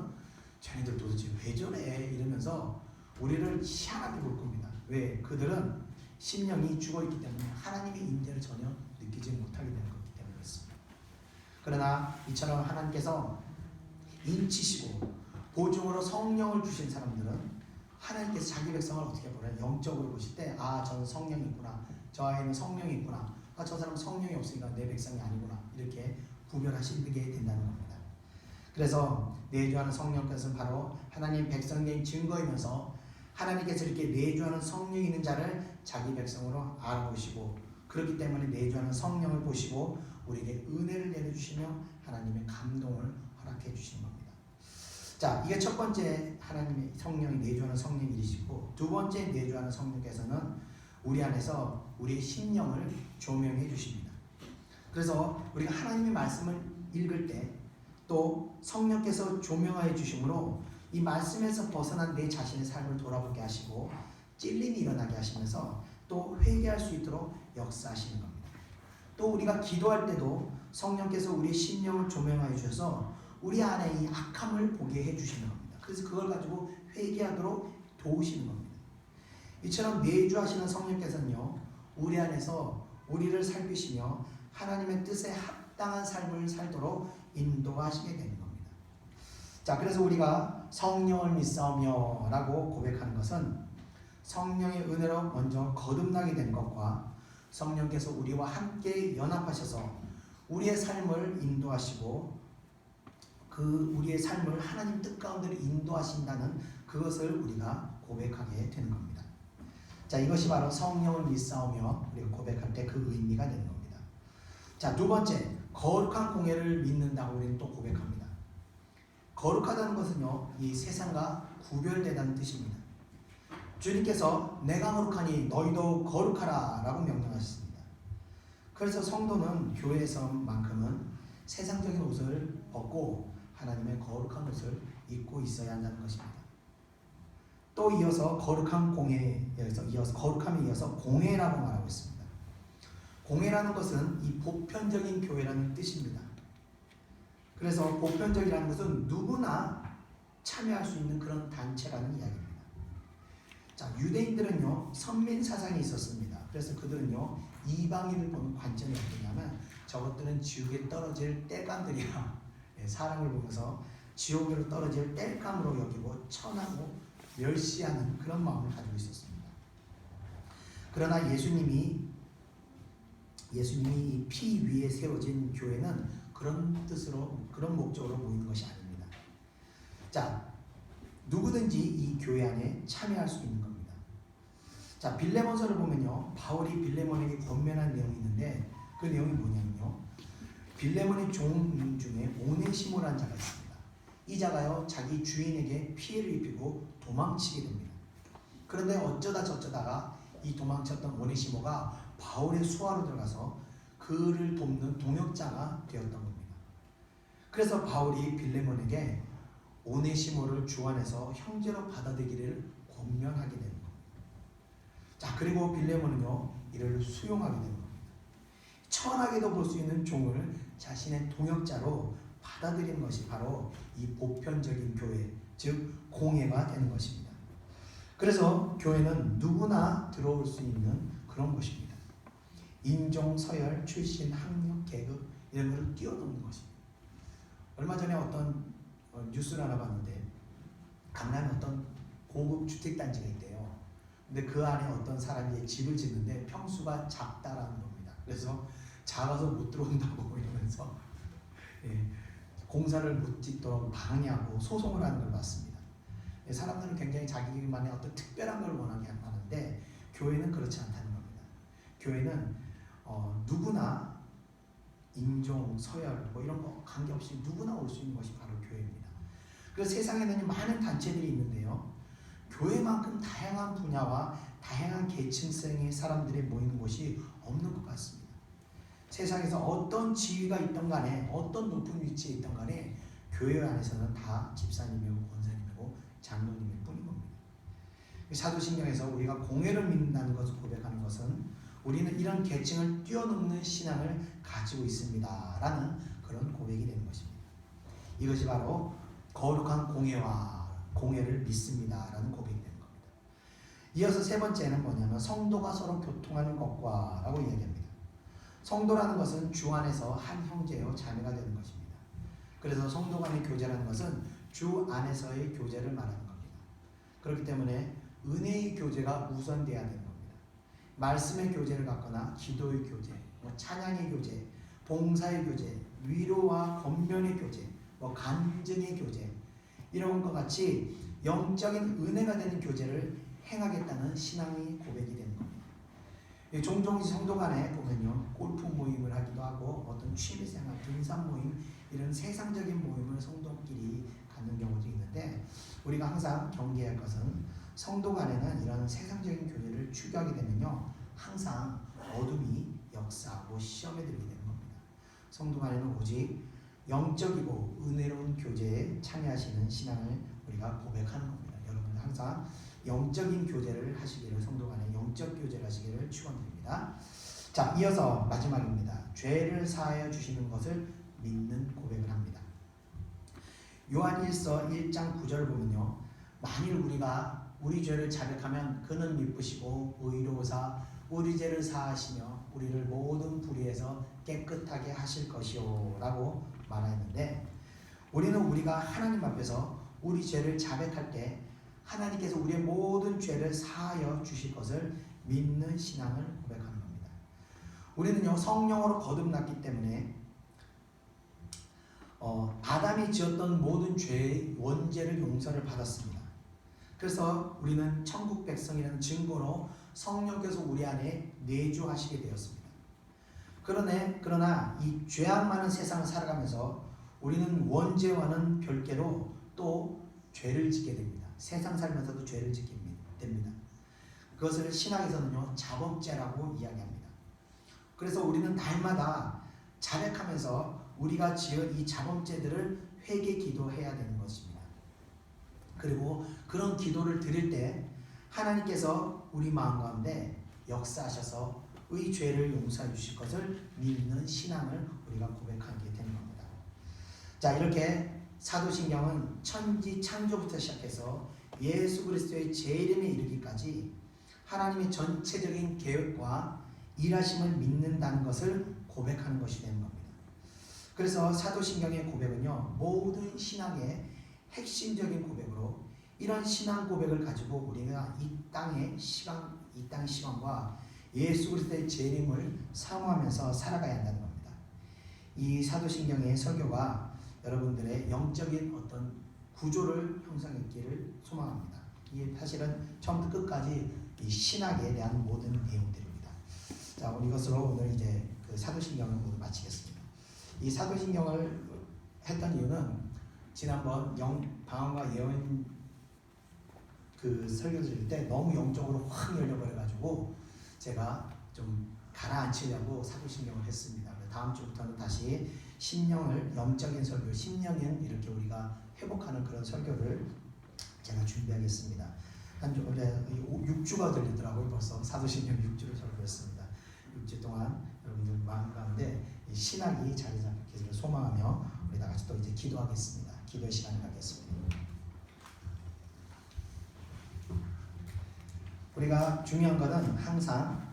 자기들 도대체 왜 저래? 이러면서 우리를 희한하게 볼 겁니다. 왜? 그들은 심령이 죽어있기 때문에 하나님의 임재를 전혀 느끼지 못하게 되는 거기 때문에 그렇습니다. 그러나 이처럼 하나님께서 인치시고 보증으로 성령을 주신 사람들은 하나님께서 자기 백성을 어떻게 보나요? 영적으로 보실 때, 아, 저는 성령이 있구나, 저 아이는 성령이 있구나, 아, 저 사람은 성령이 없으니까 내 백성이 아니구나, 이렇게 구별하시게 된다는 겁니다. 그래서 내주하는 성령께서는 바로 하나님 백성의 증거이면서 하나님께서 이렇게 내주하는 성령이 있는 자를 자기 백성으로 알아보시고, 그렇기 때문에 내주하는 성령을 보시고 우리에게 은혜를 내려주시며 하나님의 감동을 허락해 주시는 겁니다. 자, 이게 첫 번째 하나님의 성령이 내주하는 성령 일이시고, 두 번째 내주하는 성령께서는 우리 안에서 우리의 심령을 조명해 주십니다. 그래서 우리가 하나님의 말씀을 읽을 때 또 성령께서 조명하여 주심으로 이 말씀에서 벗어난 내 자신의 삶을 돌아보게 하시고 찔림이 일어나게 하시면서 또 회개할 수 있도록 역사하시는 겁니다. 또 우리가 기도할 때도 성령께서 우리의 심령을 조명하여 주셔서 우리 안에 이 악함을 보게 해주시는 겁니다. 그래서 그걸 가지고 회개하도록 도우시는 겁니다. 이처럼 내주하시는 성령께서는요, 우리 안에서 우리를 살피시며 하나님의 뜻에 합당한 삶을 살도록 인도하시게 되는 겁니다. 자, 그래서 우리가 성령을 믿사오며 라고 고백하는 것은 성령의 은혜로 먼저 거듭나게 된 것과 성령께서 우리와 함께 연합하셔서 우리의 삶을 인도하시고 그 우리의 삶을 하나님 뜻 가운데로 인도하신다는 그것을 우리가 고백하게 되는 겁니다. 자, 이것이 바로 성령을 믿사오며 우리가 고백할 때 그 의미가 되는 겁니다. 자, 두 번째, 거룩한 공예를 믿는다고 우리는 또 고백합니다. 거룩하다는 것은요, 이 세상과 구별되다는 뜻입니다. 주님께서 내가 거룩하니 너희도 거룩하라 라고 명령하셨습니다. 그래서 성도는 교회에서만큼은 세상적인 옷을 벗고 하나님의 거룩한 옷을 입고 있어야 한다는 것입니다. 또 이어서 거룩함에 이어서 공회라고 말하고 있습니다. 공회라는 것은 이 보편적인 교회라는 뜻입니다. 그래서 보편적이라는 것은 누구나 참여할 수 있는 그런 단체라는 이야기입니다. 자, 유대인들은요 선민 사상이 있었습니다. 그래서 그들은요 이방인을 보는 관점이 어떠냐면 저것들은 지옥에 떨어질 땔감들이야. 사람을 보면서 지옥으로 떨어질 땔감으로 여기고 천하고 멸시하는 그런 마음을 가지고 있었습니다. 그러나 예수님이 피 위에 세워진 교회는 그런 뜻으로 그런 목적으로 모이는 것이 아닙니다. 자, 누구든지 이 교회 안에 참여할 수 있는 겁니다. 자, 빌레몬서를 보면요 바울이 빌레몬에게 권면한 내용이 있는데 그 내용이 뭐냐면요 빌레몬의 종 중에 오네시모라는 자가 있습니다. 이 자가요 자기 주인에게 피해를 입히고 도망치게 됩니다. 그런데 어쩌다 저쩌다가 이 도망쳤던 오네시모가 바울의 수하로 들어가서 그를 돕는 동역자가 되었던 겁니다. 그래서 바울이 빌레몬에게 오네시모를 주 안에서 형제로 받아들이기를 권면하게 되는 겁니다. 자, 그리고 빌레몬은요 이를 수용하게 되는 겁니다. 천하게도 볼 수 있는 종을 자신의 동역자로 받아들이는 것이 바로 이 보편적인 교회, 즉 공회가 되는 것입니다. 그래서 교회는 누구나 들어올 수 있는 그런 것입니다. 인종, 서열, 출신, 학력, 계급 이런 것을 뛰어넘는 것입니다. 얼마 전에 어떤 뉴스를 하나 봤는데 강남에 어떤 고급 주택단지가 있대요. 근데 그 안에 어떤 사람이 집을 짓는데 평수가 작다라는 겁니다. 그래서 작아서 못 들어온다고 이러면서 공사를 못 짓도록 방해하고 소송을 하는 걸 봤습니다. 사람들은 굉장히 자기만의 어떤 특별한 걸 원하게 하는데 교회는 그렇지 않다는 겁니다. 교회는 누구나 인종, 서열 뭐 이런 거 관계없이 누구나 올 수 있는 것이 바로 교회입니다. 그래서 세상에는 많은 단체들이 있는데요. 교회만큼 다양한 분야와 다양한 계층성의 사람들이 모이는 곳이 없는 것 같습니다. 세상에서 어떤 지위가 있던 간에 어떤 높은 위치에 있던 간에 교회 안에서는 다 집사님이고 권사님이고 장로님일 뿐인 겁니다. 사도신경에서 우리가 공회를 믿는다는 것을 고백하는 것은 우리는 이런 계층을 뛰어넘는 신앙을 가지고 있습니다 라는 그런 고백이 되는 것입니다. 이것이 바로 거룩한 공회를 믿습니다 라는 고백이 되는 겁니다. 이어서 세 번째는 뭐냐면 성도가 서로 교통하는 것과 라고 이야기합니다. 성도라는 것은 주 안에서 한 형제요 자매가 되는 것입니다. 그래서 성도 간의 교제라는 것은 주 안에서의 교제를 말하는 겁니다. 그렇기 때문에 은혜의 교제가 우선돼야 되는 겁니다. 말씀의 교제를 갖거나 기도의 교제, 찬양의 교제, 봉사의 교제, 위로와 권면의 교제, 간증의 교제 이런 것 같이 영적인 은혜가 되는 교제를 행하겠다는 신앙의 고백이 되는 겁니다. 종종 성도 간에 보면요 골프 모임을 하기도 하고 어떤 취미생활, 등산 모임 이런 세상적인 모임을 성도끼리 갖는 경우도 있는데 우리가 항상 경계할 것은 성도 간에는 이런 세상적인 교제를 추구하게 되면요 항상 어둠이 역사하고 시험에 들게 되는 겁니다. 성도 간에는 오직 영적이고 은혜로운 교제에 참여하시는 신앙을 우리가 고백하는 겁니다. 여러분 항상 영적인 교제를 하시기를 성도 간에 영적 교제를 하시기를 축원드립니다. 자, 이어서 마지막입니다. 죄를 사하여 주시는 것을 믿는 고백을 합니다. 요한일서 1장 9절을 보면요. 만일 우리가 우리 죄를 자백하면 그는 미쁘시고 의로우사 우리 죄를 사하시며 우리를 모든 불의에서 깨끗하게 하실 것이요 라고 말하였는데 우리는 우리가 하나님 앞에서 우리 죄를 자백할 때 하나님께서 우리의 모든 죄를 사하여 주실 것을 믿는 신앙을 고백하는 겁니다. 우리는요 성령으로 거듭났기 때문에 아담이 지었던 모든 죄의 원죄를 용서를 받았습니다. 그래서 우리는 천국 백성이라는 증거로 성령께서 우리 안에 내주하시게 되었습니다. 그러나 이 죄악 많은 세상을 살아가면서 우리는 원죄와는 별개로 또 죄를 짓게 됩니다. 세상 살면서도 죄를 짓게 됩니다. 그것을 신학에서는요 자범죄라고 이야기합니다. 그래서 우리는 날마다 자백하면서 우리가 지은 이 자범죄들을 회개 기도해야 되는 것입니다. 그리고 그런 기도를 드릴 때 하나님께서 우리 마음 가운데 역사하셔서 의 죄를 용서해 주실 것을 믿는 신앙을 우리가 고백하게 되는 겁니다. 자, 이렇게 사도신경은 천지 창조부터 시작해서 예수 그리스도의 재림에 이르기까지 하나님의 전체적인 계획과 일하심을 믿는다는 것을 고백하는 것이 되는 겁니다. 그래서 사도신경의 고백은요, 모든 신앙의 핵심적인 고백으로 이런 신앙 고백을 가지고 우리가 이 땅의 시간과 예수 그리스도의 재림을 사모하면서 살아가야 한다는 겁니다. 이 사도신경의 설교가 여러분들의 영적인 어떤 구조를 형성했기를 소망합니다. 이게 사실은 처음부터 끝까지 이 신학에 대한 모든 내용들입니다. 자, 우리 이것으로 오늘 이제 그 사도신경을 모두 마치겠습니다. 이 사도신경을 했던 이유는 지난번 방언과 예언 그 설교 드릴 때 너무 영적으로 확 열려버려가지고 제가 좀 가라앉히려고 사도신경을 했습니다. 다음 주부터는 다시 심령을 영적인 설교, 심령인 이렇게 우리가 회복하는 그런 설교를 제가 준비하겠습니다. 한 주, 원래 6주가 걸리더라고요. 벌써 사도신경 6주를 설교했습니다. 6주 동안 여러분들 마음 가운데 신학이 자리 잡기를 소망하며 우리 다 같이 또 이제 기도하겠습니다. 기도의 시간을 갖겠습니다. 우리가 중요한 것은 항상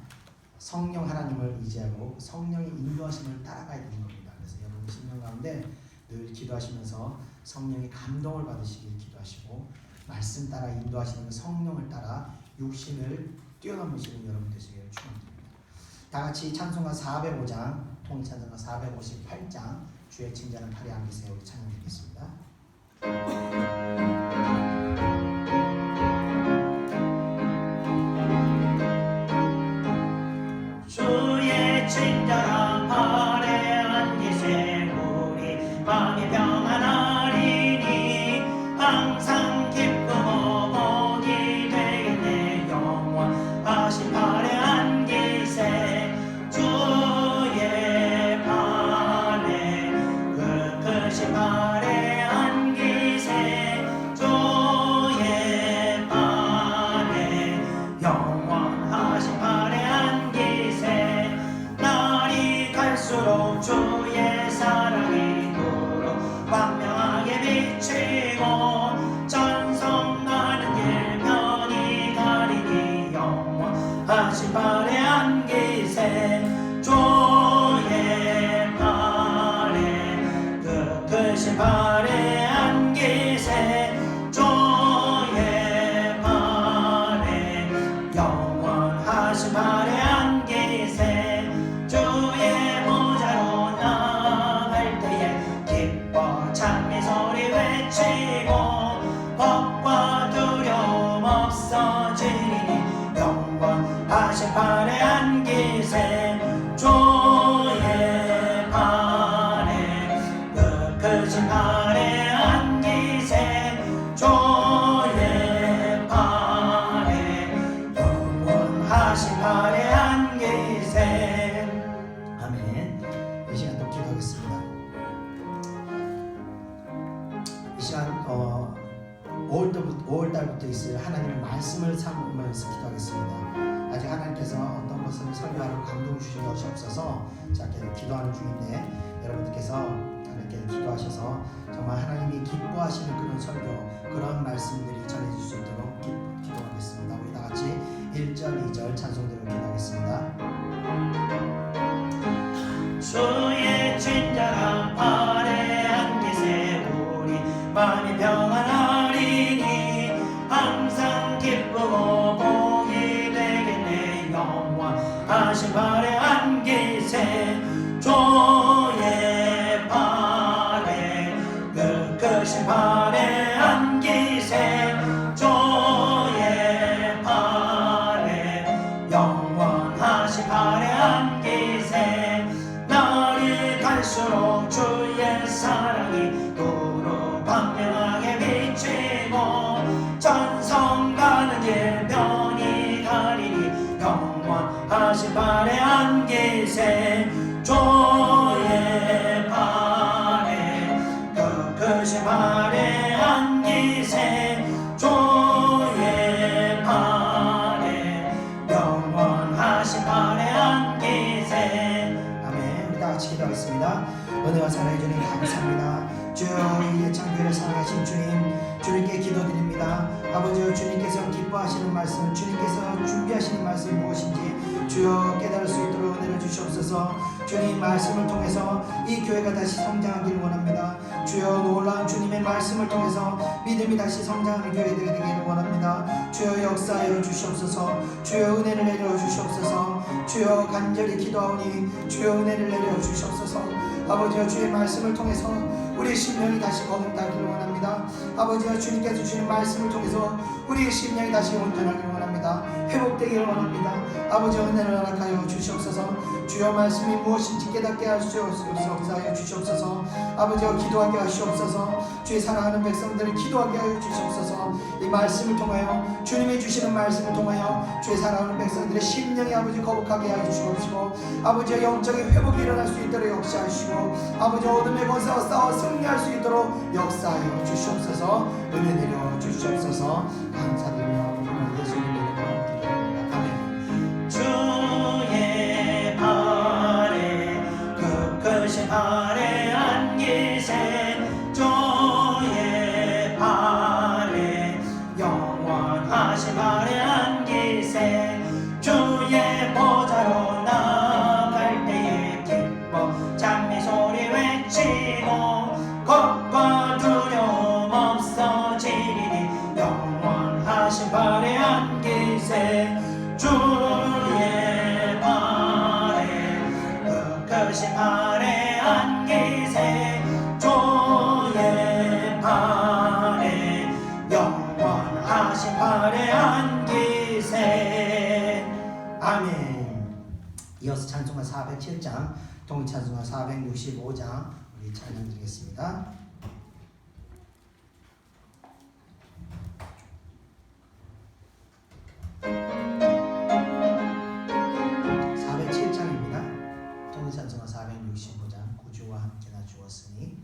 성령 하나님을 의지하고 성령의 인도하심을 따라가야 되는 겁니다. 그래서 여러분 심령 가운데 늘 기도하시면서 성령의 감동을 받으시길 기도하시고 말씀 따라 인도하시는 성령을 따라 육신을 뛰어넘으시는 여러분 되시기를 축원드립니다. 다 같이 찬송가 405장, 통일찬송가 458장 주의 칭찬을 팔에 안기세요. 우리 찬양드리겠습니다. 주의 친절한 팔에 안기세 우리 마음이 평안하리니 항상 기쁘고 복이 되겠네 영원하신 팔에 안기세 주의 팔에 그 크신 팔에 안기세 주의 팔에 영원하신 팔에 날이 갈수록 주의 사랑이 도로 광명하게 비치고 전성 가는 길 편히 가리니 영원하신 팔에 안기세 주의 팔에 그 크신 팔에 안기세 주의 팔에 영원하신 팔에 안기세 주의 보좌로 나갈 때에 기뻐 찬미 소리 외치고 겁과 두려움 없어지리니 영원하신 팔에 안기세 주의 팔에 그 크신 팔에 안기세 주의 팔에 영원하신 팔에 안기세. 아멘. 이 시간 또 기도하겠습니다. 이 시간 5월달부터 있을 하나님의 말씀을 삼으면서 기도하겠습니다. 아직 하나님께서 어떤 것을 설교하라고 감동 주신 것이 없어서 자, 계속 기도하는 중인데 여러분들께서 하나님께 기도하셔서 정말 하나님이 기뻐하시는 그런 설교, 그런 말씀들이 전해질 수 있도록 기도하겠습니다. 우리 다 같이 1절, 2절 찬송들을 기도하겠습니다. 주의 친절한 팔에 안기세 우리 마음이 평안하리니 항상 기쁘고 복이 되겠네 영원하신 팔에 안기세 주의 팔에 그 크신 팔에 안기세 주의 팔에 영원하신 팔에 안기세 날이 갈수록 주의 사랑이 도로 광명하게 비치고 전성 가는 길 편히 가리니 영원하신 팔에 안기세 발에 안기세 주의 발에 영원하신 발에 안기세. 아멘. 우리 다 같이 기도하겠습니다. 은혜와 사랑해 주님 감사합니다. 주여 이 예창교회를 사랑하신 주님, 주님께 기도드립니다. 아버지여, 주님께서 기뻐하시는 말씀, 주님께서 준비하시는 말씀이 무엇인지 주여 깨달을 수 있도록 은혜를 주시옵소서. 주님 말씀을 통해서 이 교회가 다시 성장하기를 원합니다. 주여 놀라운 주님의 말씀을 통해서 믿음이 다시 성장하는 교회가 되기를 원합니다. 주여 역사하여 주시옵소서. 주여 은혜를 내려 주시옵소서. 주여 간절히 기도하오니 주여 은혜를 내려 주시옵소서. 아버지여, 주의 말씀을 통해서 우리의 심령이 다시 거듭나기를 원합니다. 아버지여, 주님께서 주시는 말씀을 통해서 우리의 심령이 다시 온전하기를 원합니다. 회복되기를 원합니다. 아버지여, 은혜를 허락하여 주시옵소서. 주여 말씀이 무엇인지 깨닫게 하여 주시옵소서. 아버지여, 기도하게 하시옵소서. 주의 사랑하는 백성들을 기도하게 하여 주시옵소서. 이 말씀을 통하여, 주님이 주시는 말씀을 통하여 주의 사랑하는 백성들의 심령이 아버지 거룩하게 하여 주시옵시고, 아버지여, 영적인 회복이 일어날 수 있도록 역사하시고, 아버지여, 어둠의 권세와 싸워 승리할 수 있도록 역사하여 주시옵소서. 은혜 내려 주시옵소서. 감사드리며 오늘 예수님의 이름으로 기도합니다. 아멘. 주의 발에 그 발에 안기세 주의 발에 영원하신 발에 안기세. 주의 보좌로 나갈 때에 기뻐 장미 소리 외치고 겁과 두려움 없어지리니 영원하신 발에 안기세. 주의 발에 그 발에 안기세 주의 발에 영원하신 발에 안기세. 아멘. 이어서 찬송가 407장, 동찬송가 465장 우리 찬양 드리겠습니다. 407장입니다. 동찬송가 465장, 구주와 함께나 주었으니.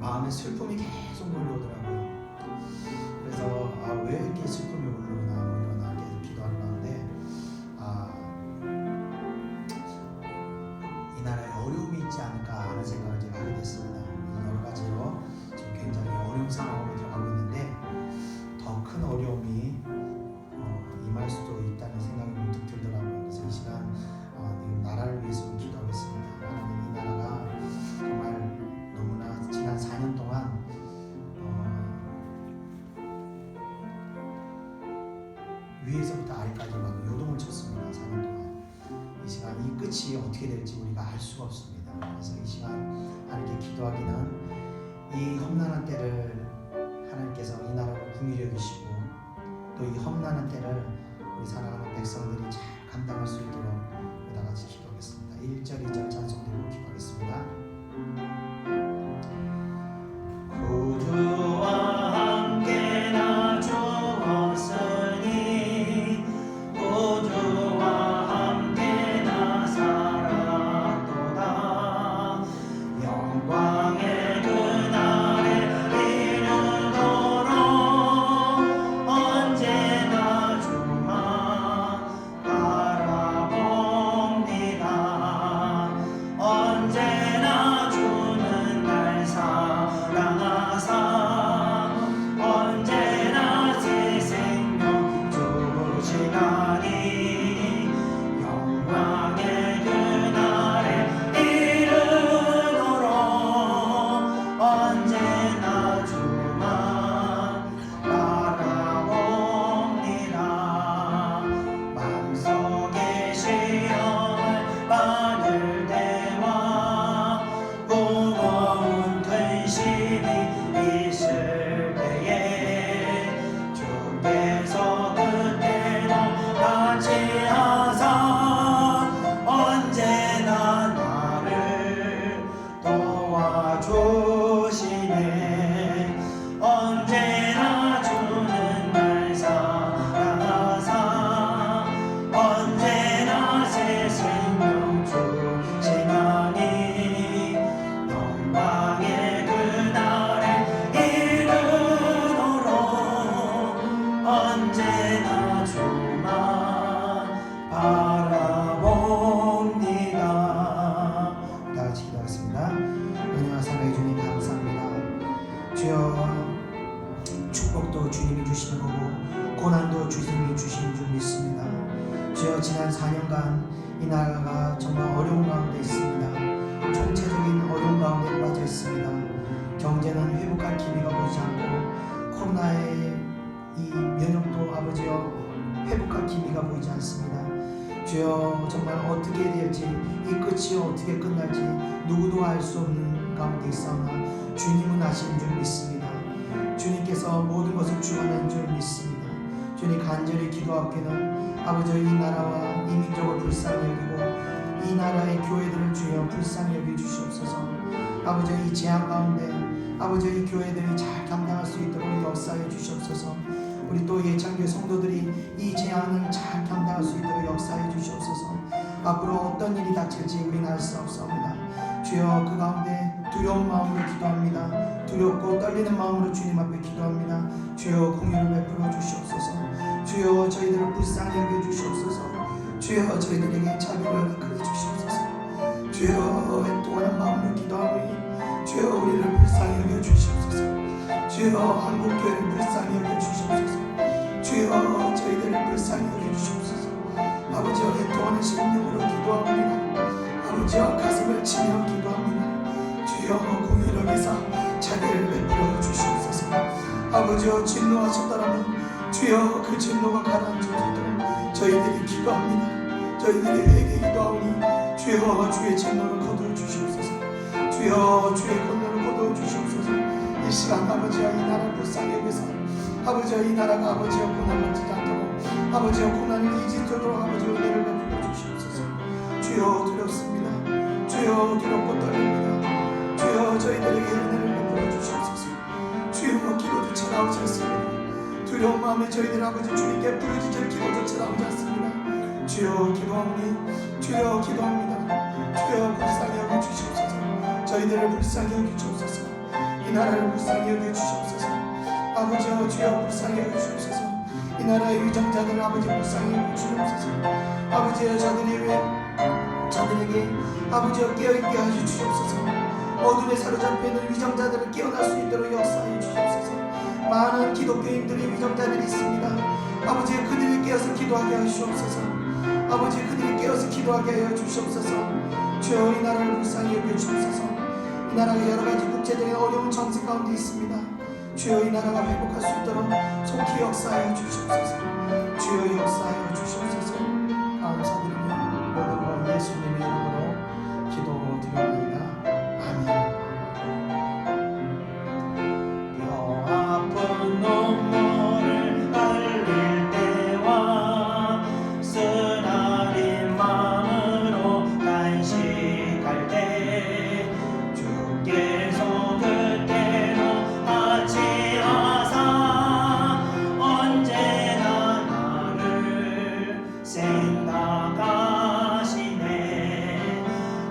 마음에 슬픔이 계속 몰려오더라고요. 그래서 왜 이렇게 슬픔이 몰려오나 계속 기도하는 가운데 이 나라에 어려움이 있지 않을까 하는 생각을 제가 하게 됐습니다. 여러 가지로 지금 굉장히 어려운 상황으로 들어가고 있는데 더 큰 어려움이 임할 수도 있다는 생각이 문득 들더라고요. 그래서 이 시간 나라를 위해서 기도하겠습니다. 하나님, 이 나라가 정말 너무나 지난 4년 동안 위에서부터 아래까지 막 요동을 쳤습니다. 4년 동안. 이 시간 이 끝이 어떻게 될지 우리가 알 수가 없습니다. 그래서 이 시간 하나님께 기도하기는 이 험난한 때를 하나님께서 이 나라를 긍휼히 여기시고 또 이 험난한 때를 우리 사랑하는 백성들이 잘 감당할 수 있도록 우리 다 같이 기도하겠습니다. 1절 2절 찬송 드리고 기도하겠습니다. 구주와 함께 나 죽었으니 구주와 함께 나 살았도다. 영광의 그날에 이르도록 언제나 주만 바라봅니다. 언제나 주는 날 사랑하사 언제나 새 생명 주시나니 영광의 그날에 이르도록 언제나 주만 바라봅니다. 마음속에 시험을 받을 때와 무거운 근심이 있을 때에 주께서 그때도 같이 하사 언제나 나를 도와주시네. 언제나 주는 날 사랑하사 언제나 새 생명 주시나니 영광의 그날에 이르도록 언제나 주만 바라봅니다. 다 같이 기도하겠습니다. 은혜와 사랑의 주님 감사합니다. 주여, 축복도 주님이 주시는 거고 고난도 주님이 주시는 줄 믿습니다. 주여, 지난 4년간 이 나라가 정말 어려운 가운데 있습니다. 총체적인 어려운 가운데 빠져 있습니다. 경제는 회복할 기미가 보이지 않고 코로나의 이 면역도 아버지여 회복할 기미가 보이지 않습니다. 주여, 정말 어떻게 될지 이 끝이 어떻게 끝날지 누구도 알 수 없는 가운데 있사오나 주님은 아시는 줄 믿습니다. 주님께서 모든 것을 주관하는 줄 믿습니다. 주님, 간절히 기도하옵기는 아버지 이 나라와 이 민족을 불쌍히 여기고 이 나라의 교회들을 주여 불쌍히 여겨 주시옵소서. 아버지 이 재앙 가운데 아버지 이 교회들이 잘 감당할 수 있도록 역사해 주시옵소서. 우리 또 예창교회 성도들이 이 재앙을 잘 감당할 수 있도록 역사해 주시옵소서. 앞으로 어떤 일이 닥칠지 우리는 알 수 없사옵니다. 주여, 그 가운데 두려운 마음으로 기도합니다. 두렵고 떨리는 마음으로 주님 앞에 기도합니다. 주여, 공의를 베풀어 주시옵소서. 주여, 저희들을 불쌍히 여겨 주시옵소서. 주여, 저희들에게 자비를 베풀어 주시옵소서. 주여, 애통하는 마음으로 기도하오니 주여, 우리를 불쌍히 여겨 주시옵소서. 주여, 한국교회를 불쌍히 여겨 주시옵소서. 주여, 저희들을 불쌍히 여겨 주시옵소서. 아버지여, 애통하는 심령으로 기도합니다. 아버지여, 가슴을 치며 기도합니다. 주여, 공의를 위해서 자비를 베풀어 주시옵소서. 아버지여, 진노하셨다라면 주여, 그 진노가 가라앉혀지도록 저희들이 기도합니다. 저희들이 회개 기도하오니 주여, 주의 진노를 거두어 주시옵소서. 주여, 주의 권능을 거두어 주시옵소서. 이 시간 아버지여, 이 나라를 불쌍히 여기서 아버지여, 이 나라가 아버지여 고난을 받지 않도록 아버지여 고난을 이기도록 아버지여 은혜를 베풀어 주시옵소서. 주여, 두렵습니다. 주여, 두렵고 떨립니다. 주여, 저희들에게 은혜를 베풀어 주시옵소서. 주여, 기도조차 나오지 않습니다. 두려운 마음에 저희들 아버지 주님께 부르짖을 기도조차 나오지 않습니다. 주여, 기도하오니 주여, 기도합니다. 주여, 불쌍히 여겨 주시옵소서. 저희들을 불쌍히 여겨 주옵소서. 이 나라를 불쌍히 여겨 주시옵소서. 아버지여 주여 불쌍히 여겨 주옵소서. 이 나라의 위정자들 아버지 불쌍히 여겨 주옵소서. 아버지여 저들에게 아버지여 깨어있게 하여 주시옵소서. 어둠에 사로잡혀 있는 위정자들을 깨어날 수 있도록 역사하여 주시옵소서. 많은 기독교인들의 위정자들이 있습니다. 아버지여 그들이 깨어서 기도하게 하여 주시옵소서. 아버지 그들이 깨어서 기도하게 하여 주시옵소서. 주여 이 나라를 불쌍히 여겨 주옵소서. 이 나라가 여러가지 국제적인 어려운 정세 가운데 있습니다. 주여 이 나라가 회복할 수 있도록 속히 역사하여 주시옵소서. 주여 역사하여 주시옵소서. 감사드리며 모든 예수님의 이름으로 기도드립니다. 아멘. 아픈 눈물을 흘릴 때와 쓰나린 마음으로 간식할 때 주께서 그때로 맞이하사 언제나 나를 생각하시네.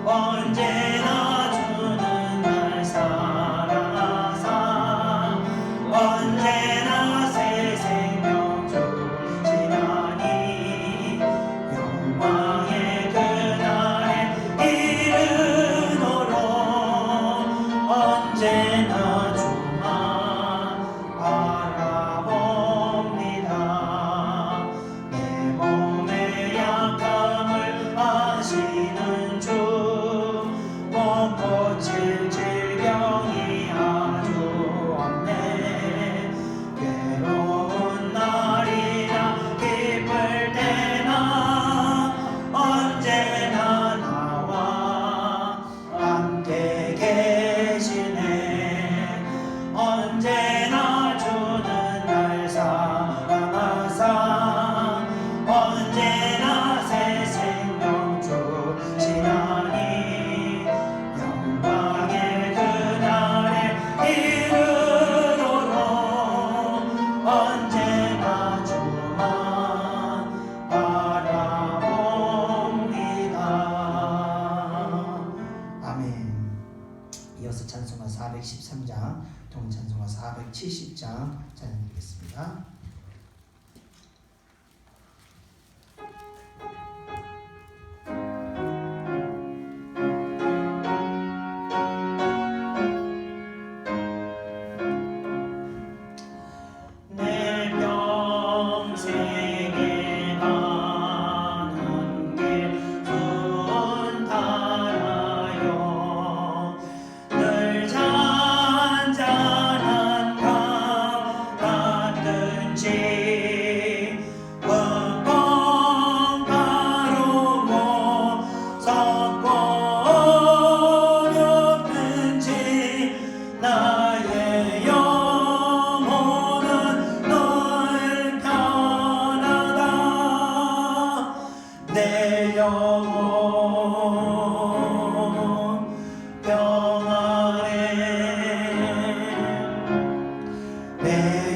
언제나 주는 날 사랑하사 언제나 새 생명 주시나니 영광의 그날에 이르노로 언제나 주만 바라봅니다. 내 몸의 약함을 아시는 주 못 고칠 질병이 아주 없네. 괴로운 날이나 기쁠 때나 언제나 나와 함께 계시네. 언제나 주는 날 사랑하사 언제나 새 생명 주시나니 영광의 그날에 이르도록 언제나 주만 바라봅니다. 아멘. 이어서 찬송가 413장, 동찬송가 470장 찬양드리겠습니다. 내 평생에 가는 길 순탄하여 늘 잔잔한 강 같든지 waaq꽝 가로모 섞고 어렵든지 나의 영혼은 널 편하다. 내 영혼 평안해. 내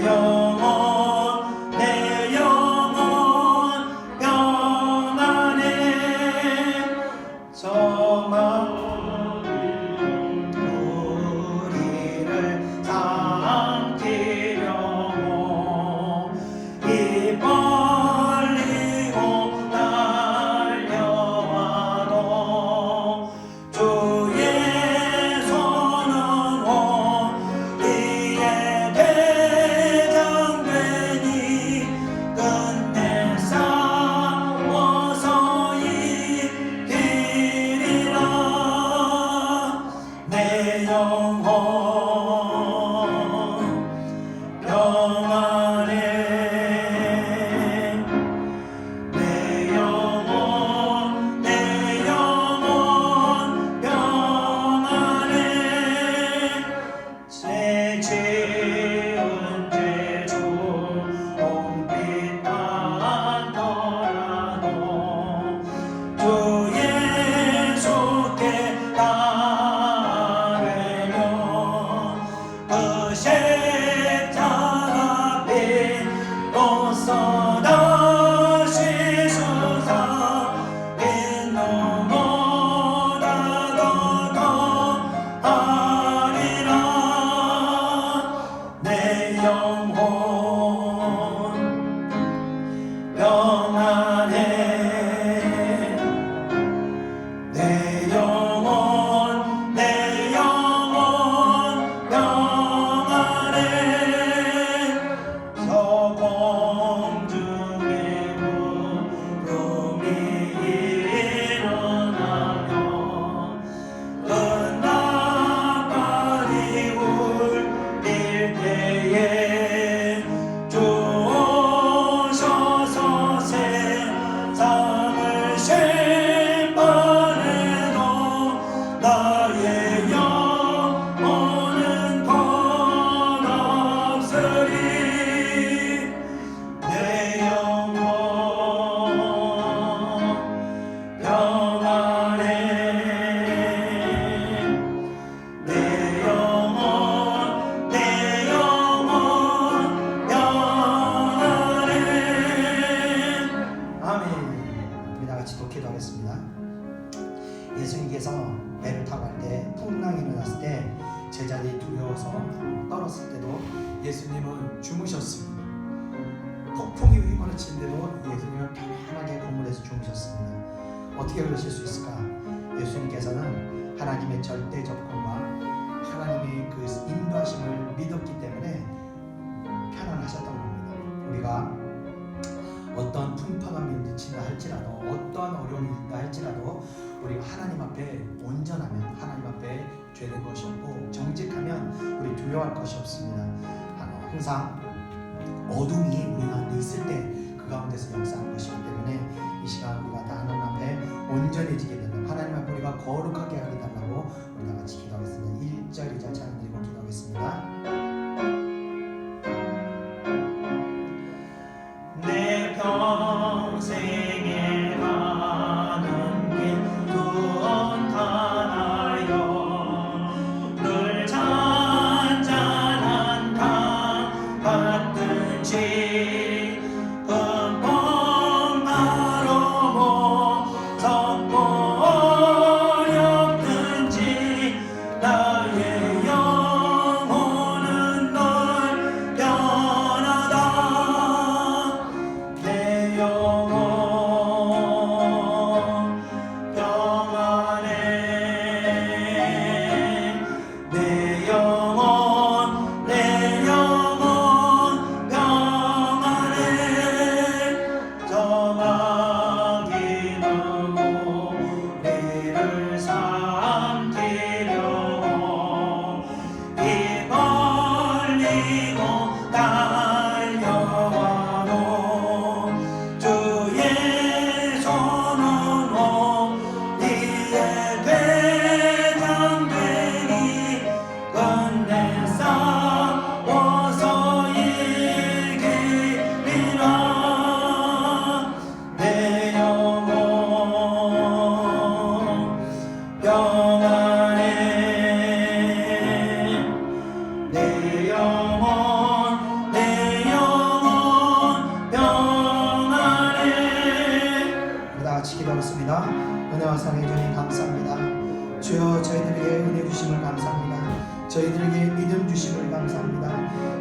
영혼 평안해. 저만 우리를 삼키려고 입 벌리고 달려와도 주의 손은 어디에 대장되니 끝내 싸워서 이기리라. 내 영혼 평안해. 내 영혼 평안해. 새 지은 죄 조금빛 같더라도 주 예수께 따르며 그 십자가 피로써 다시 수사 빈 눈보다 더 더하리라. 두려워서 떨었을 때도 예수님은 주무셨습니다. 폭풍이 휘몰아치는데도 예수님은 편안하게 건물에서 주무셨습니다. 어떻게 그러실 수 있을까? 예수님께서는 하나님의 절대 접근과 하나님의 그 인도하심을 믿었기 때문에 편안하셨던 겁니다. 우리가 어떤 풍파가 미친다 할지라도, 어떠한 어려움이 있다 할지라도 우리가 하나님 앞에 온전하면, 하나님 앞에 죄된 것이 없고 정직하면 우리 두려워할 것이 없습니다. 항상 어둠이 우리 가운데 있을 때 그 가운데서 역사하는 것이기 때문에 이 시간 우리가 다 하나님 앞에 온전해지게 되는, 하나님 앞에 우리가 거룩하게 하게 달라고 우리 다 같이 기도하겠습니다. 1절 2절 찬양 드리고 기도하겠습니다. 내 평생에 가는 길 두원하여 늘 잔잔한 강 같은지 금방 바로 섰고 어렵든지 나의 영혼은 널 변하다. 내 영혼 평안해. 내 영혼, 내 영혼 평안해. 정하기는 우리를 삼키려고 이 벌리고 달려와도 주의 손은 우리의 대장되니 끝내 싸워서 이기리라. 내 영혼 평안해. 내 영혼, 내 영혼 평안해. 우리 다 같이 기도하겠습니다. 은혜와 사랑해 주님 감사합니다. 주여, 저희들에게 은혜 주심을 감사합니다. 저희들에게 믿음 주심을 감사합니다.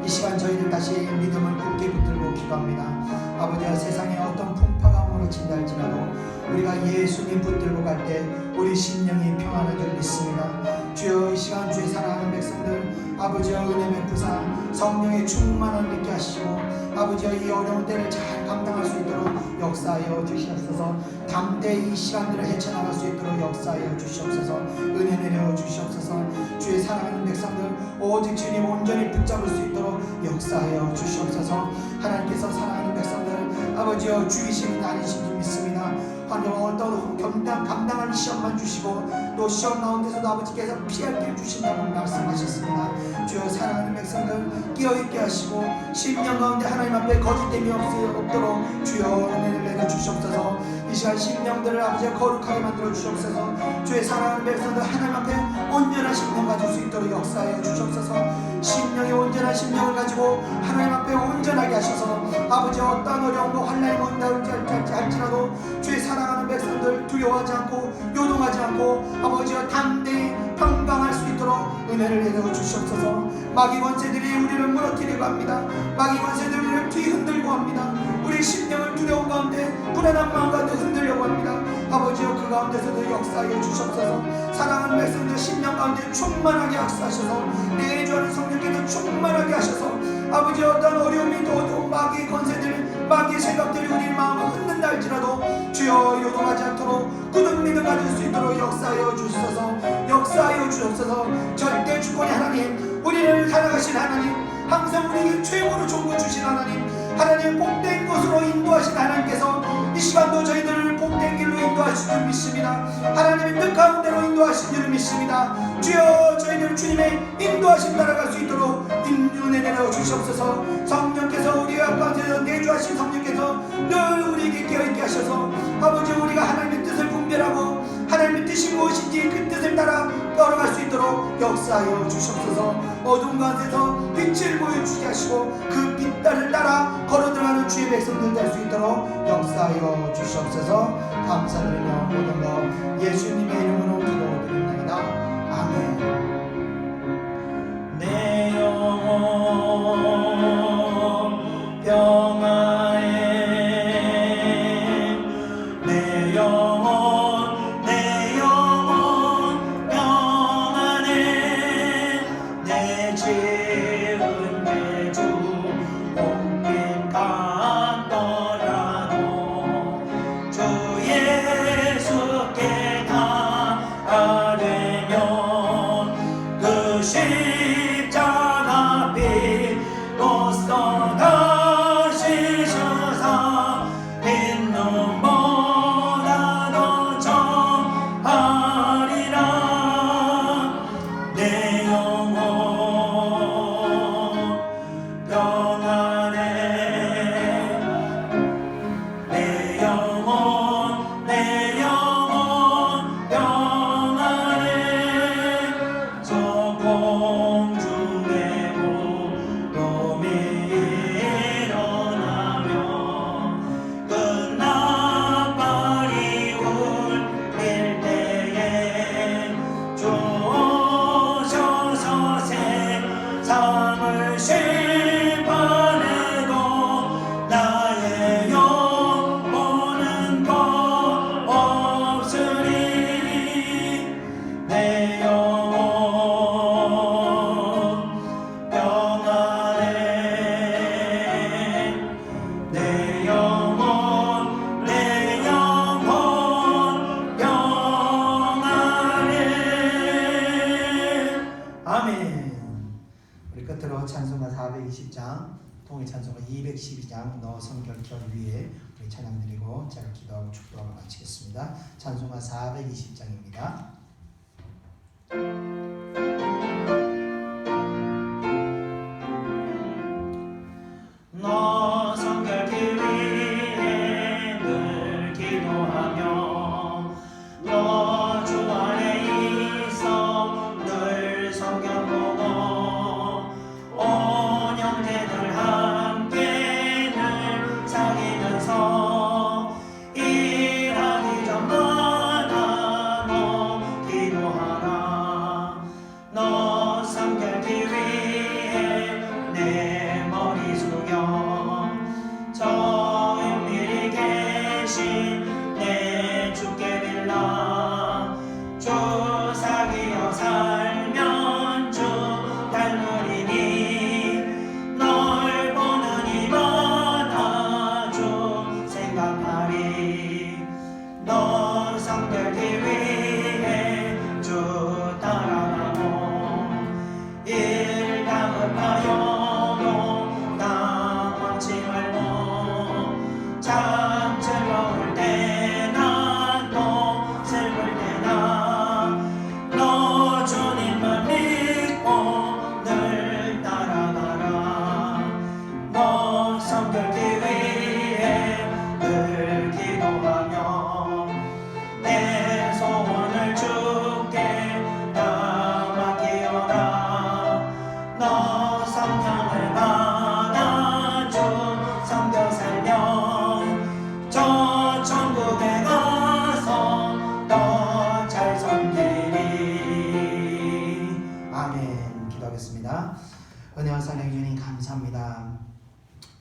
이 시간 저희들 다시 믿음을 굳게 붙들고 기도합니다. 아버지와 세상에 어떤 풍파가 몰아친다 할지라도 우리가 예수님 붙들고 갈 때 우리 심령이 평안한 줄 믿습니다. 주여, 이 시간 주의 사랑하는 백성들 아버지와 은혜 베푸사 성령의 충만함을 믿게 하시고 아버지와 이 어려운 때를 잘 감당할 수 있도록 역사하여 주시옵소서. 담대히 이 시간들을 헤쳐나갈 수 있도록 역사하여 주시옵소서. 은혜 내려 주시옵소서. 주의 사랑하는 백성들 오직 주님 온전히 붙잡을 수 있도록 역사하여 주시옵소서. 하나님께서 사랑하는 백성들 아버지여 주이시는 아니신 줄 믿습니다. 환경은 어떤 감당할 시험만 주시고 또 시험 가운데서도 아버지께서 피할 길 주신다고 말씀하셨습니다. 주여, 사랑하는 백성들 끼어있게 하시고 심령 가운데 하나님 앞에 거짓됨이 없도록 주여 은혜를 내려 주시옵소서. 이 시간 심령들을 아버지가 거룩하게 만들어 주시옵소서. 주의 사랑하는 백성들 하나님 앞에 온전한 심령 가질 수 있도록 역사하여 주시옵소서. 심령이 온전한 심령을 가지고 하나님 앞에 온전하게 하셔서 아버지 어떠한 어려움과 환난이 온다 할지라도 주의 사랑하는 백성들 두려워하지 않고 요동하지 않고 아버지와 담대히 평강할 수 있도록 은혜를 내려 주시옵소서. 마귀 권세들이 우리를 무너뜨리고 합니다. 마귀 권세들이 우리를 뒤흔들고 합니다. 우리 심령을 두려운 가운데 불안한 마음 가운데 흔들려고 합니다. 아버지여, 그 가운데서도 역사하여 주시옵소서. 사랑하는 백성들 심령 가운데 충만하게 역사하셔서 내주하는 성령께서 충만하게 하셔서 아버지여, 어떤 어려움이 또 마귀의 권세들 마귀의 생각들이 우리 마음을 흔든다 할지라도 주여 요동하지 않도록 굳은 믿음 가질 수 있도록 역사하여 주시옵소서. 역사하여 주옵소서. 절대 주권의 하나님, 우리를 사랑하신 하나님, 항상 우리에게 최고로 좋은 것 주신 하나님, 하나님 복된 곳으로 인도하신 하나님께서 이 시간도 저희들을 복된 길로 인도하신 줄 믿습니다. 하나님의 뜻 가운데로 인도하신 줄 믿습니다. 주여, 저희들 주님의 인도하신 따라갈 수 있도록 은혜 내려 주시옵소서. 성령께서 우리 가운데서 내주하신 성령께서 늘 우리에게 깨어있게 하셔서 아버지, 우리가 하나님의 뜻을 분별하고 하나님의 뜻이 무엇인지 그 뜻을 따라 걸어갈 수 있도록 역사하여 주시옵소서. 어두운 가운데서 빛을 보여주게 하시고 그 빛달을 따라 걸어들어가는 주의 백성들 될 수 있도록 역사하여 주시옵소서. 감사드리며 모든 것 예수님의 이름으로 기도드립니다. 아멘. 내 삼으실 판에도 나의 영혼은 없으리 내 영혼 평안해 내 영혼 평안해 아멘. 우리 끝으로 찬송가 420장, 통일 찬송가 212장 너 성결결 위에 우리 찬양 드리고 제가 기도하고 축도하고 마치겠습니다. 찬송가 420장입니다. 너 성결길 위해 늘 기도하며 너 주 안에 있어 늘 성경 보고 온 형제들 함께 늘 사귀면서 일하기 전마다 너 기도하라 너 성결길 위해 내 머리 숙여 저 은밀히 계신 내 주께 빌라 주 사귀어 살면 주 닮으리니 널 보는 이마다 주 생각하리 너 성결길 위해 주 따라가고 일 다급하여도 당황치 말고 참 즐거울 때나 또 슬플 때나 너 주님만 믿고 늘 따라가라 너 성결길 위해 늘 기도하며 내 소원을 주께 다 맡기어라 너 성령을 받아 주 섬겨 살면 저 천국에 가서 더 잘 섬기리 아멘. 기도하겠습니다. 은혜와 사랑해 주님 감사합니다.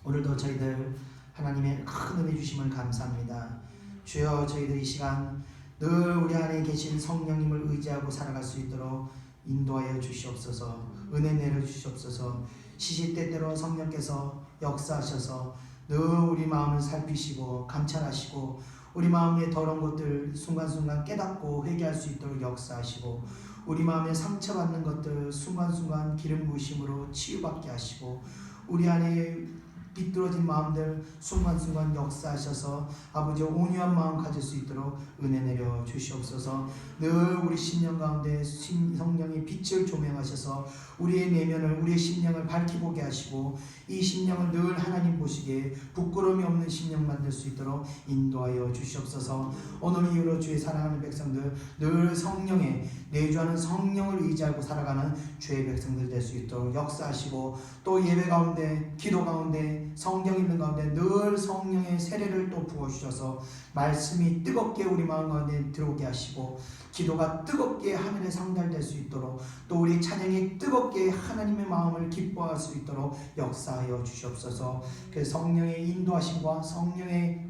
오늘도 저희들 하나님의 큰 은혜 주심을 감사합니다. 주여 저희들 이 시간 늘 우리 안에 계신 성령님을 의지하고 살아갈 수 있도록 인도하여 주시옵소서. 은혜 내려 주시옵소서. 시시때때로 성령께서 역사하셔서 늘 우리 마음을 살피시고 감찰하시고 우리 마음의 더러운 것들 순간순간 깨닫고 회개할 수 있도록 역사하시고 우리 마음에 상처받는 것들 순간순간 기름 부으심으로 치유받게 하시고 우리 안에 비뚤어진 마음들 순간순간 역사하셔서 아버지 온유한 마음 가질 수 있도록 은혜 내려 주시옵소서. 늘 우리 심령 가운데 성령의 빛을 조명하셔서 우리의 내면을 우리의 심령을 밝히보게 하시고 이 심령을 늘 하나님 보시기에 부끄러움이 없는 심령 만들 수 있도록 인도하여 주시옵소서. 오늘 이후로 주의 사랑하는 백성들 늘 성령에 내주하는 성령을 의지하고 살아가는 주의 백성들 될 수 있도록 역사하시고 또 예배 가운데 기도 가운데 성경 읽는 가운데 늘 성령의 세례를 또 부어주셔서 말씀이 뜨겁게 우리 마음 가운데 들어오게 하시고 기도가 뜨겁게 하늘에 상달될 수 있도록 또 우리 찬양이 뜨겁게 하나님의 마음을 기뻐할 수 있도록 역사하여 주시옵소서. 그 성령의 인도하심과 성령의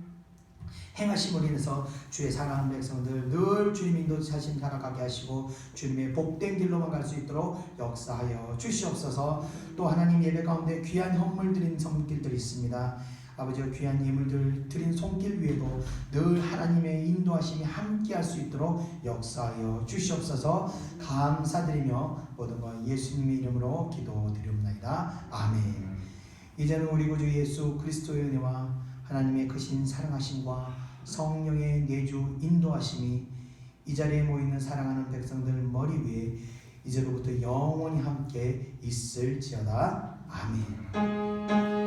행하심으로 인해서 주의 사랑하는 백성들 늘 주님 인도하심 살아가게 하시고 주님의 복된 길로만 갈 수 있도록 역사하여 주시옵소서. 또 하나님 예배 가운데 귀한 헌물 드린 손길들이 있습니다. 아버지 귀한 예물들 드린 손길 위에도 늘 하나님의 인도하심이 함께 할 수 있도록 역사하여 주시옵소서. 감사드리며 모든 것 예수님의 이름으로 기도드리옵나이다. 아멘. 이제는 우리 구주 예수 그리스도의 은혜와 하나님의 크신 사랑하심과 성령의 내주 인도하심이 이 자리에 모이는 사랑하는 백성들 머리 위에 이제로부터 영원히 함께 있을지어다. 아멘.